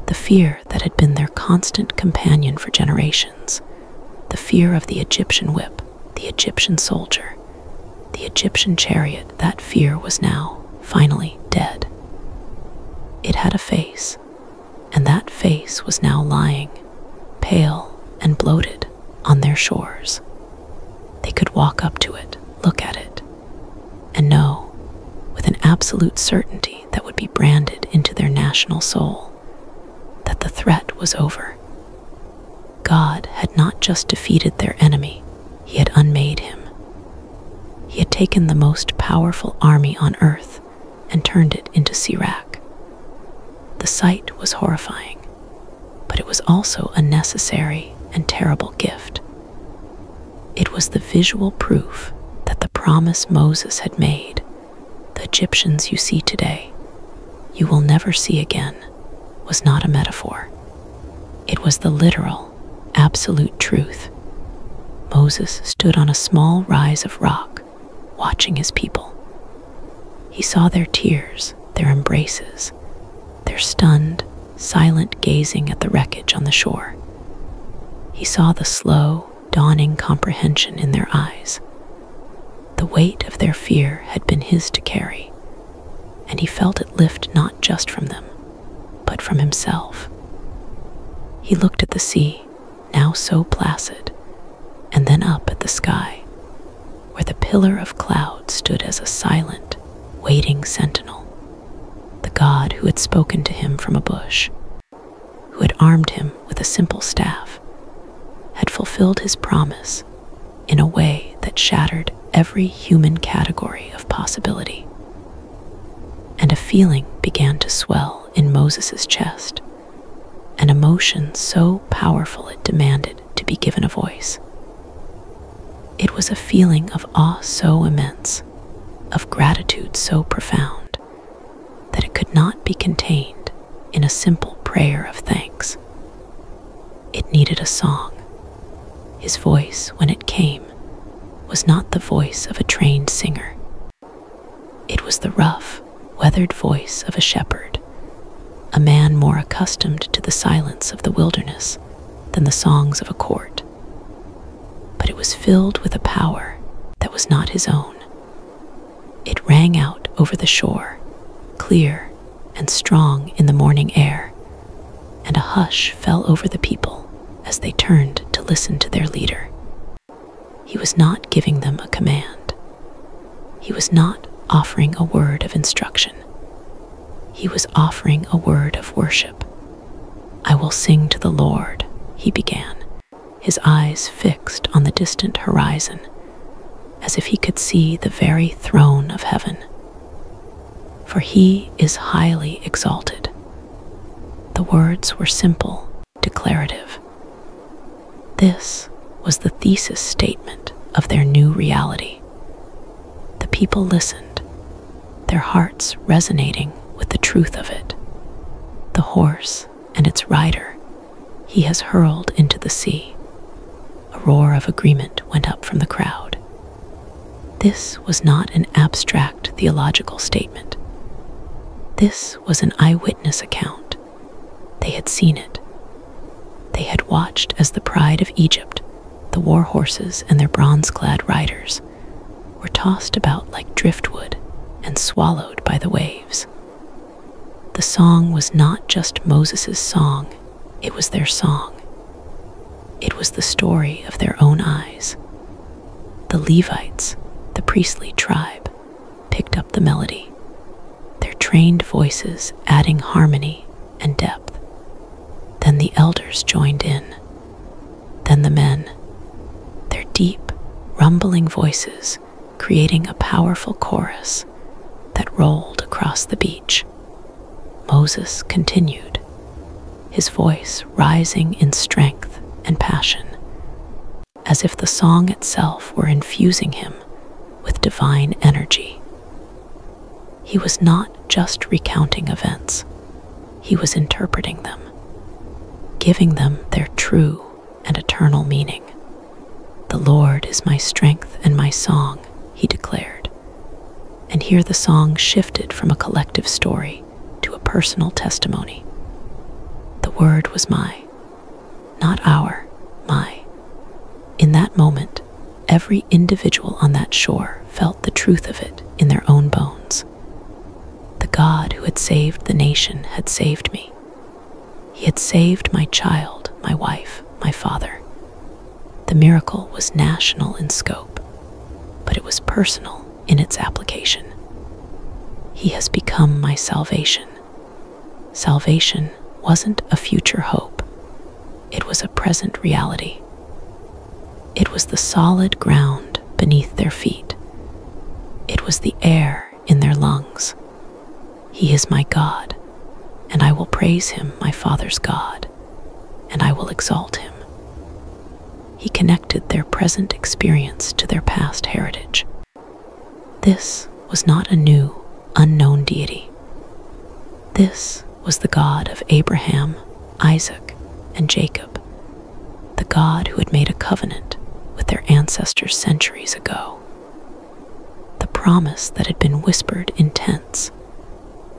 Speaker 1: The fear that had been their constant companion for generations, the fear of the Egyptian whip, the Egyptian soldier, the Egyptian chariot, that fear was now, finally, dead. It had a face, and that face was now lying, pale and bloated, on their shores. They could walk up to it, look at it, and know, with an absolute certainty that would be branded into their national soul, that the threat was over. God had not just defeated their enemy, he had unmade him. He had taken the most powerful army on earth and turned it into Sirach. The sight was horrifying, but it was also a necessary and terrible gift. It was the visual proof that the promise Moses had made, the Egyptians you see today, you will never see again, was not a metaphor. It was the literal, absolute truth. Moses stood on a small rise of rock, watching his people. He saw their tears, their embraces, their stunned, silent gazing at the wreckage on the shore. He saw the slow, dawning comprehension in their eyes. The weight of their fear had been his to carry, and he felt it lift not just from them, but from himself. He looked at the sea, now so placid, and then up at the sky, where the pillar of cloud stood as a silent, waiting sentinel, the God who had spoken to him from a bush, who had armed him with a simple staff, had fulfilled his promise in a way that shattered every human category of possibility. And a feeling began to swell in Moses' chest, an emotion so powerful it demanded to be given a voice. It was a feeling of awe so immense, of gratitude so profound, that it could not be contained in a simple prayer of thanks. It needed a song. His voice, when it came, was not the voice of a trained singer. It was the rough, weathered voice of a shepherd, a man more accustomed to the silence of the wilderness than the songs of a court. But it was filled with a power that was not his own. It rang out over the shore, clear and strong in the morning air, and a hush fell over the people as they turned to listen to their leader. He was not giving them a command. He was not offering a word of instruction. He was offering a word of worship. "I will sing to the Lord," he began, his eyes fixed on the distant horizon, as if he could see the very throne of heaven. "For he is highly exalted." The words were simple, declarative. This was the thesis statement of their new reality. The people listened, their hearts resonating with the truth of it. The horse and its rider he has hurled into the sea. A roar of agreement went up from the crowd. This was not an abstract theological statement. This was an eyewitness account. They had seen it. They had watched as the pride of Egypt, the war horses and their bronze-clad riders, were tossed about like driftwood and swallowed by the waves. The song was not just Moses' song, it was their song. It was the story of their own eyes. The Levites, the priestly tribe, picked up the melody, their trained voices adding harmony and depth. Then the elders joined in. Then the men, their deep, rumbling voices creating a powerful chorus that rolled across the beach. Moses continued, his voice rising in strength and passion, as if the song itself were infusing him with divine energy. He was not just recounting events, he was interpreting them, giving them their true and eternal meaning. "The Lord is my strength and my song," he declared. And here the song shifted from a collective story to a personal testimony. The word was my, not our, my. In that moment, every individual on that shore felt the truth of it in their own bones. The God who had saved the nation had saved me. He had saved my child, my wife, my father. The miracle was national in scope, but it was personal in its application. He has become my salvation. Salvation wasn't a future hope. It was a present reality. It was the solid ground beneath their feet. It was the air in their lungs. He is my God, and I will praise him, my Father's God, and I will exalt him. He connected their present experience to their past heritage. This was not a new, unknown deity. This was the God of Abraham, Isaac, and Jacob, the God who had made a covenant with their ancestors centuries ago. The promise that had been whispered in tents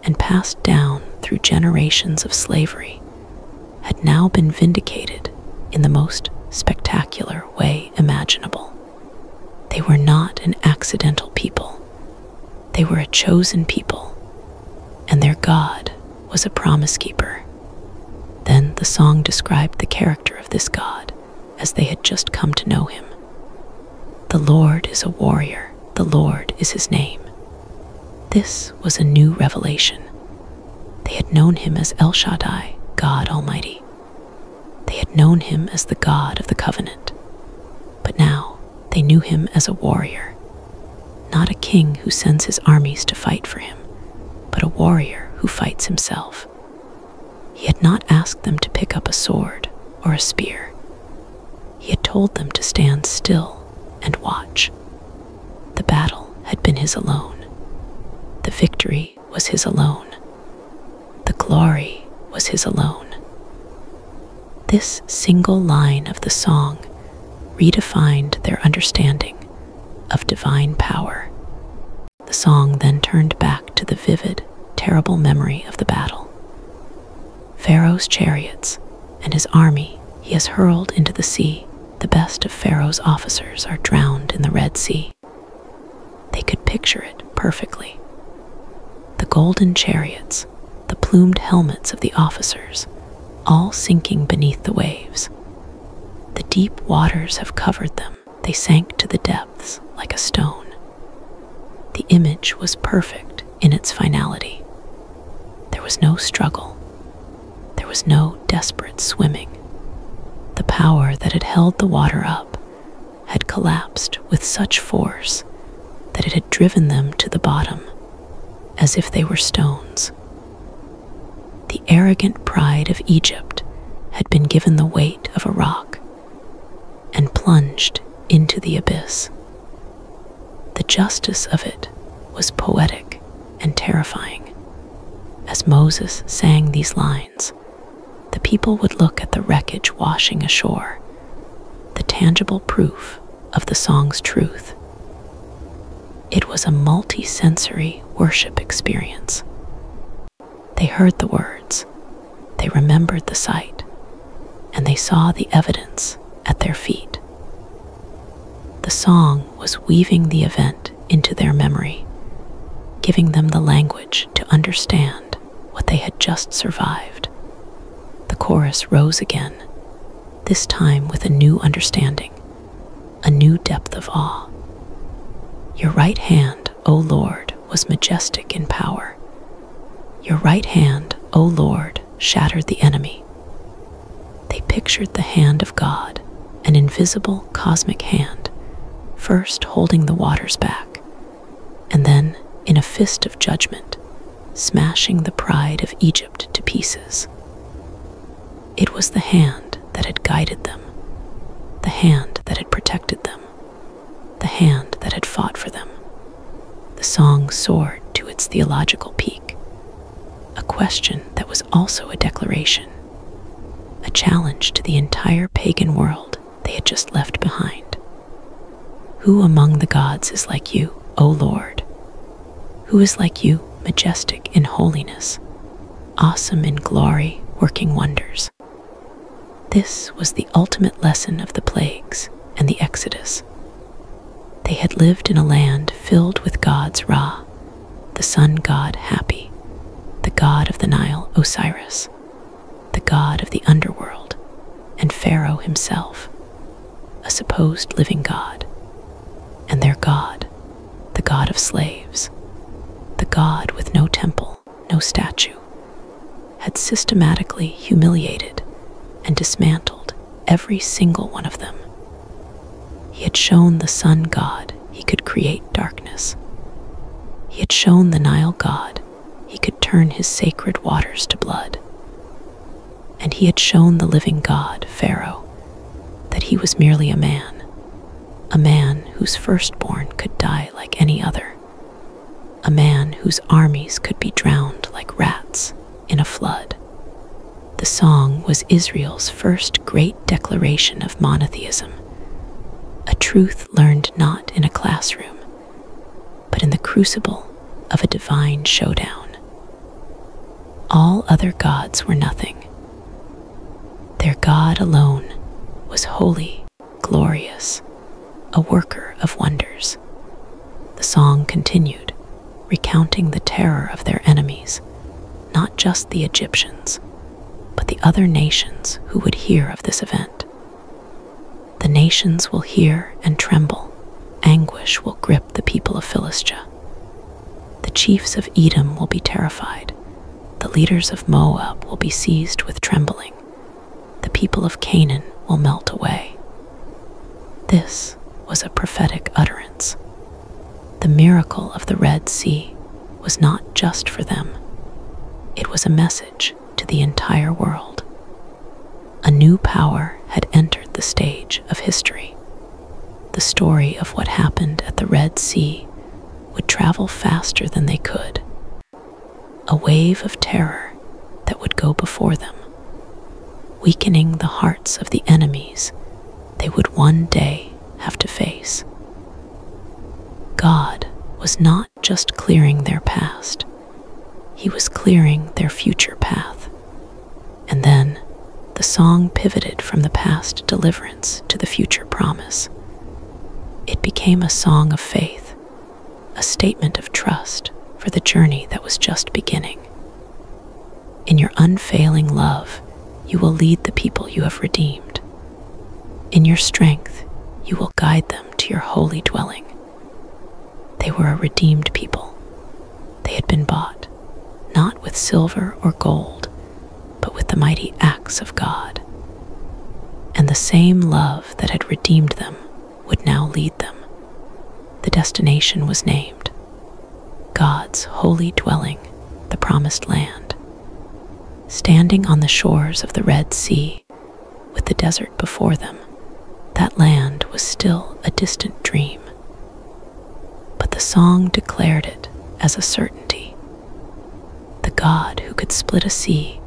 Speaker 1: and passed down through generations of slavery had now been vindicated in the most spectacular way imaginable. They were not an accidental people. They were a chosen people, and their God was a promise keeper. Then the song described the character of this God as they had just come to know him. The Lord is a warrior, the Lord is his name. This was a new revelation. They had known him as El Shaddai, God Almighty. They had known him as the God of the covenant. But now they knew him as a warrior, not a king who sends his armies to fight for him, but a warrior who fights himself. He had not asked them to pick up a sword or a spear. He had told them to stand still and watch. The battle had been his alone. The victory was his alone. The glory was his alone. This single line of the song redefined their understanding of divine power. The song then turned back to the vivid, terrible memory of the battle. Pharaoh's chariots and his army he has hurled into the sea. The best of Pharaoh's officers are drowned in the Red Sea. They could picture it perfectly. The golden chariots, the plumed helmets of the officers, all sinking beneath the waves. The deep waters have covered them. They sank to the depths like a stone. The image was perfect in its finality. There was no struggle. There was no desperate swimming. The power that had held the water up had collapsed with such force that it had driven them to the bottom, as if they were stones. The arrogant pride of Egypt had been given the weight of a rock and plunged into the abyss. The justice of it was poetic and terrifying. As Moses sang these lines, the people would look at the wreckage washing ashore, the tangible proof of the song's truth. It was a multi-sensory worship experience. They heard the words, they remembered the sight, and they saw the evidence at their feet. The song was weaving the event into their memory, giving them the language to understand what they had just survived. The chorus rose again, this time with a new understanding, a new depth of awe. Your right hand, O Lord, was majestic in power. Your right hand, O Lord, shattered the enemy. They pictured the hand of God, an invisible cosmic hand, first holding the waters back, and then, in a fist of judgment, smashing the pride of Egypt to pieces. It was the hand that had guided them, the hand that had protected them, the hand that had fought for them. The song soared to its theological peak, a question that was also a declaration, a challenge to the entire pagan world they had just left behind. Who among the gods is like you, O Lord? Who is like you, majestic in holiness, awesome in glory, working wonders? This was the ultimate lesson of the plagues and the Exodus. They had lived in a land filled with gods Ra, the sun god Hapi, the god of the Nile Osiris, the god of the underworld, and Pharaoh himself, a supposed living god, and their god, the god of slaves, the god with no temple, no statue, had systematically humiliated and dismantled every single one of them. He had shown the sun god he could create darkness. He had shown the Nile god he could turn his sacred waters to blood. And he had shown the living god, Pharaoh, that he was merely a man whose firstborn could die like any other, a man whose armies could be drowned like rats in a flood. The song was Israel's first great declaration of monotheism, a truth learned not in a classroom, but in the crucible of a divine showdown. All other gods were nothing. Their God alone was holy, glorious, a worker of wonders. The song continued, recounting the terror of their enemies, not just the Egyptians, but the other nations who would hear of this event. The nations will hear and tremble. Anguish will grip the people of Philistia. The chiefs of Edom will be terrified. The leaders of Moab will be seized with trembling. The people of Canaan will melt away. This was a prophetic utterance. The miracle of the Red Sea was not just for them. It was a message to the entire world. A new power had entered the stage of history. The story of what happened at the Red Sea would travel faster than they could. A wave of terror that would go before them, weakening the hearts of the enemies they would one day have to face. God was not just clearing their past, He was clearing their future path. And then the song pivoted from the past deliverance to the future promise. It became a song of faith, a statement of trust for the journey that was just beginning. In your unfailing love, you will lead the people you have redeemed. In your strength, you will guide them to your holy dwelling. They were a redeemed people. They had been bought, not with silver or gold, but with the mighty axe of God. And the same love that had redeemed them would now lead them. The destination was named God's holy dwelling, the promised land. Standing on the shores of the Red Sea, with the desert before them, that land was still a distant dream. But the song declared it as a certainty. The God who could split a sea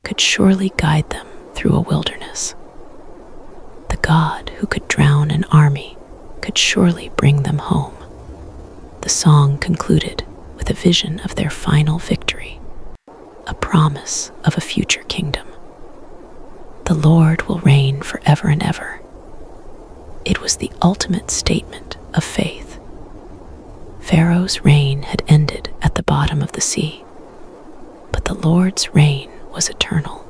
Speaker 1: could surely guide them through a wilderness. The God who could drown an army could surely bring them home. The song concluded with a vision of their final victory, a promise of a future kingdom. The Lord will reign forever and ever. It was the ultimate statement of faith. Pharaoh's reign had ended at the bottom of the sea, but the Lord's reign was eternal.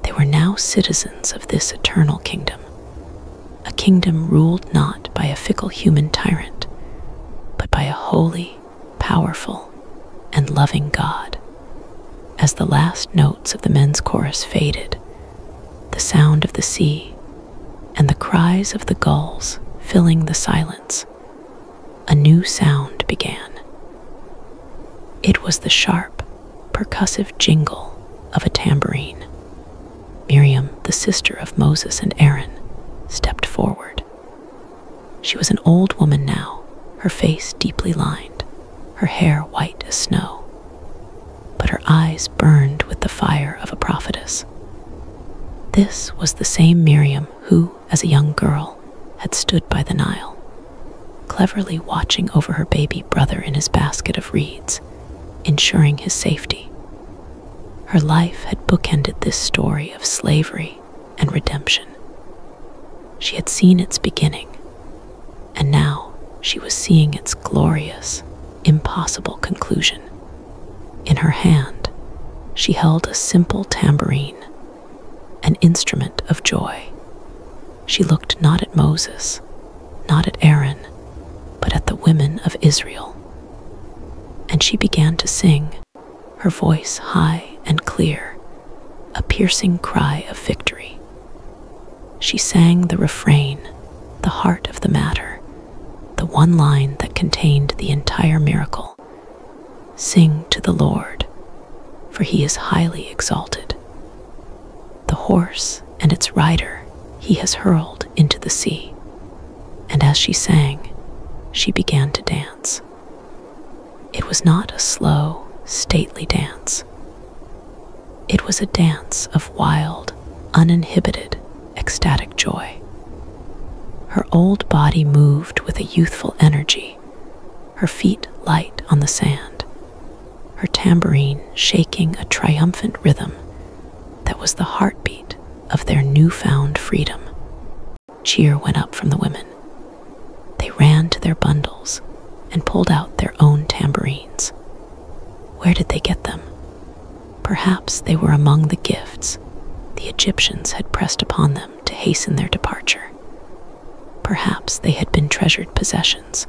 Speaker 1: They were now citizens of this eternal kingdom, a kingdom ruled not by a fickle human tyrant, but by a holy, powerful, and loving God. As the last notes of the men's chorus faded, the sound of the sea and the cries of the gulls filling the silence, a new sound began. It was the sharp, percussive jingle of a tambourine. Miriam, the sister of Moses and Aaron, stepped forward. She was an old woman now, her face deeply lined, her hair white as snow, but her eyes burned with the fire of a prophetess. This was the same Miriam who, as a young girl, had stood by the Nile, cleverly watching over her baby brother in his basket of reeds, ensuring his safety. Her life had bookended this story of slavery and redemption. She had seen its beginning, and now she was seeing its glorious, impossible conclusion. In her hand, she held a simple tambourine, an instrument of joy. She looked not at Moses, not at Aaron, but at the women of Israel. And she began to sing, her voice high and clear, a piercing cry of victory. She sang the refrain, the heart of the matter, the one line that contained the entire miracle. Sing to the Lord, for he is highly exalted. The horse and its rider he has hurled into the sea. And as she sang, she began to dance. It was not a slow, stately dance. It was a dance of wild, uninhibited, ecstatic joy. Her old body moved with a youthful energy, her feet light on the sand, her tambourine shaking a triumphant rhythm that was the heartbeat of their newfound freedom. Cheer went up from the women. They ran to their bundles and pulled out their own tambourines. Where did they get them? Perhaps they were among the gifts the Egyptians had pressed upon them to hasten their departure. Perhaps they had been treasured possessions,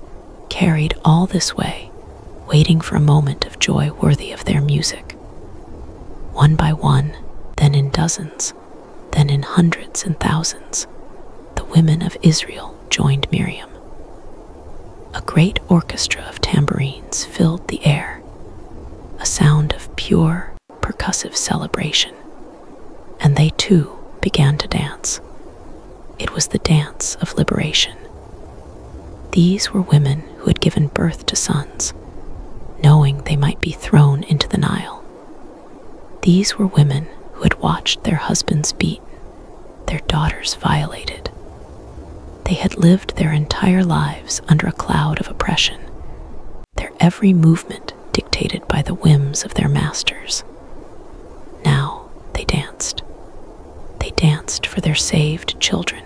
Speaker 1: carried all this way, waiting for a moment of joy worthy of their music. One by one, then in dozens, then in hundreds and thousands, the women of Israel joined Miriam. A great orchestra of tambourines filled the air, a sound of pure, percussive celebration, and they too began to dance. It was the dance of liberation. These were women who had given birth to sons, knowing they might be thrown into the Nile. These were women who had watched their husbands beaten, their daughters violated. They had lived their entire lives under a cloud of oppression, their every movement dictated by the whims of their masters. Now they danced. They danced for their saved children.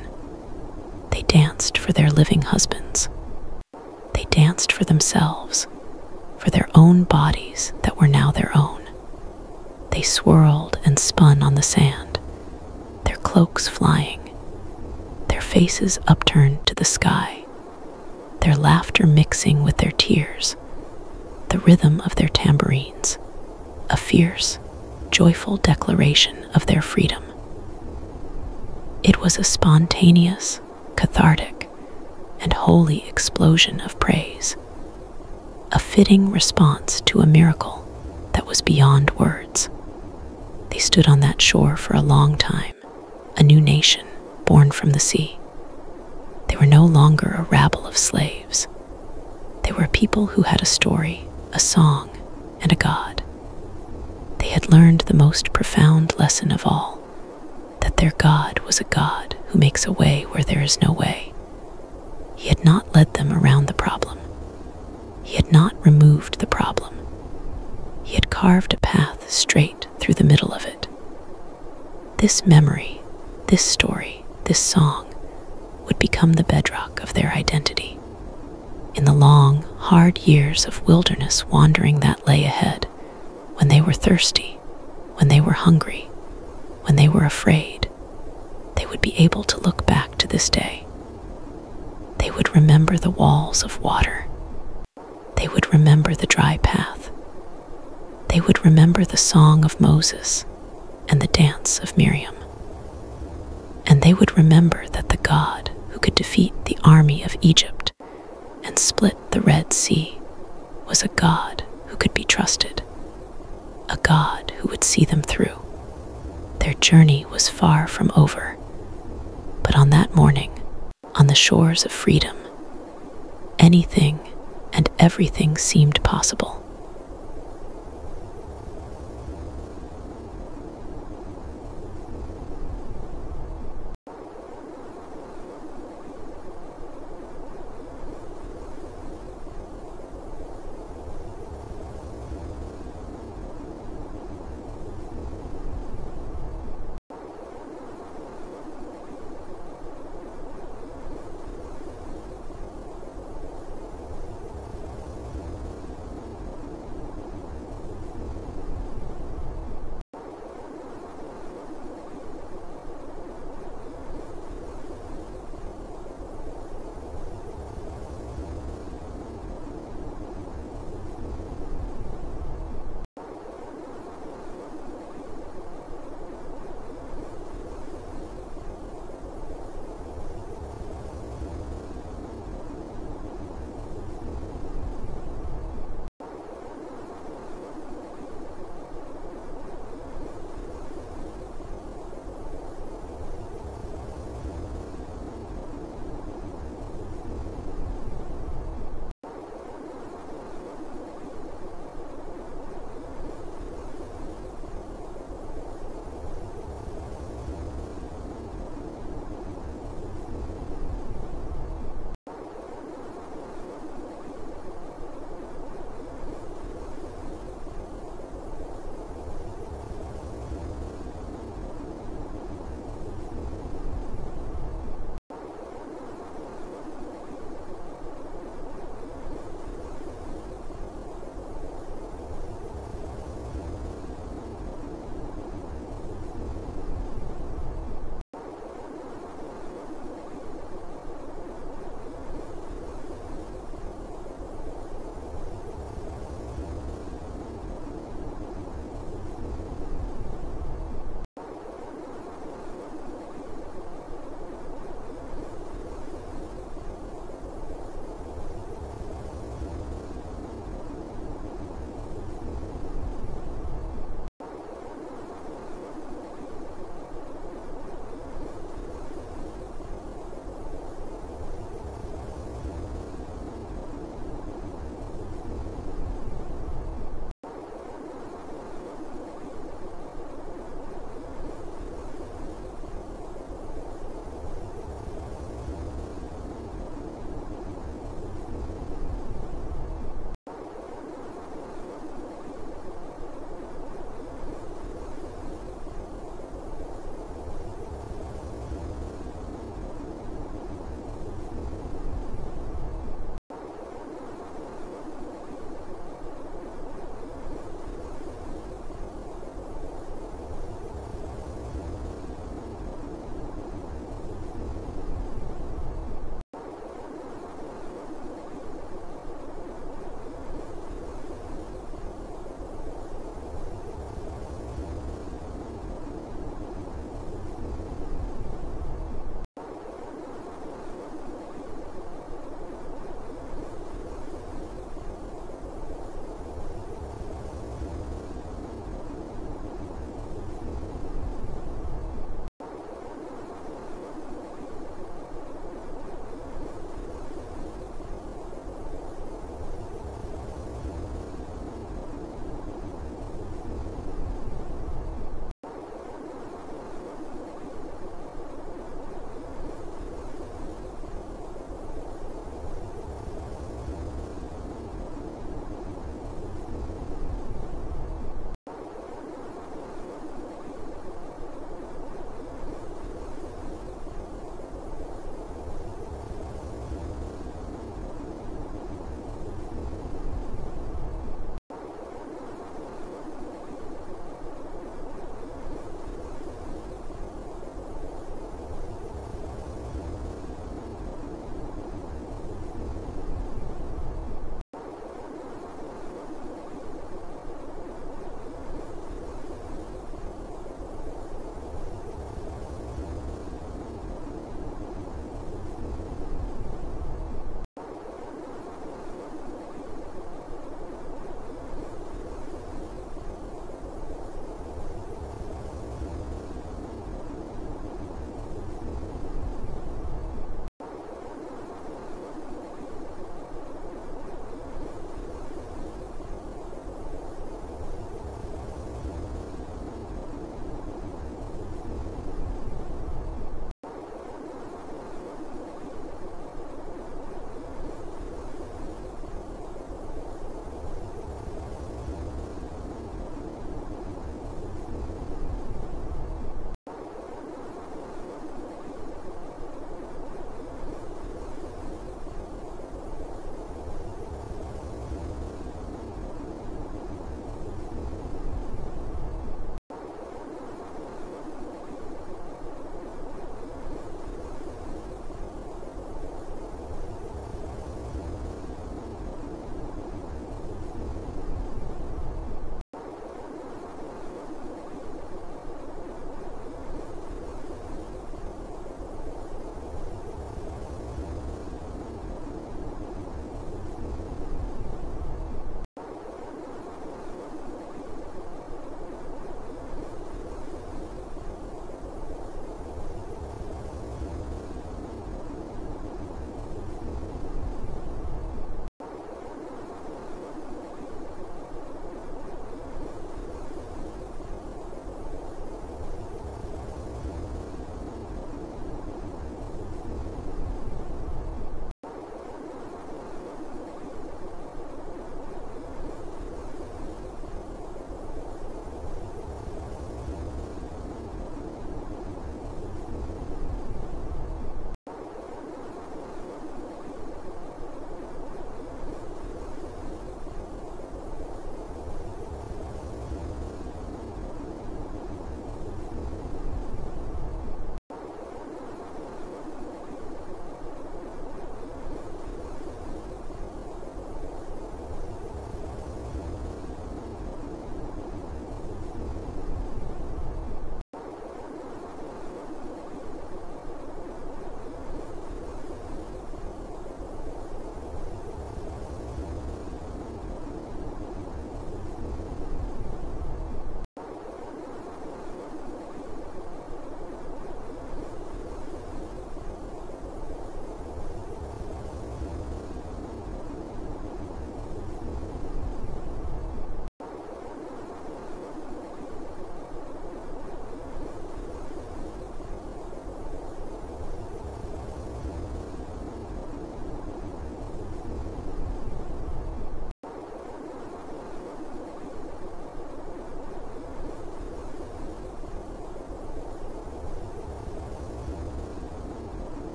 Speaker 1: They danced for their living husbands. They danced for themselves, for their own bodies that were now their own. They swirled and spun on the sand, their cloaks flying, their faces upturned to the sky, their laughter mixing with their tears, the rhythm of their tambourines, a fierce, joyful declaration of their freedom. It was a spontaneous, cathartic, and holy explosion of praise, a fitting response to a miracle that was beyond words. They stood on that shore for a long time, a new nation born from the sea. They were no longer a rabble of slaves. They were people who had a story, a song, and a God. They had learned the most profound lesson of all, that their God was a God who makes a way where there is no way. He had not led them around the problem. He had not removed the problem. He had carved a path straight through the middle of it. This memory, this story, this song would become the bedrock of their identity. In the long, hard years of wilderness wandering that lay ahead, when they were thirsty, when they were hungry, when they were afraid, they would be able to look back to this day. They would remember the walls of water. They would remember the dry path. They would remember the song of Moses and the dance of Miriam. And they would remember that the God who could defeat the army of Egypt and split the Red Sea was a God who could be trusted, a God who would see them through. Their journey was far from over, but on that morning, on the shores of freedom, anything and everything seemed possible.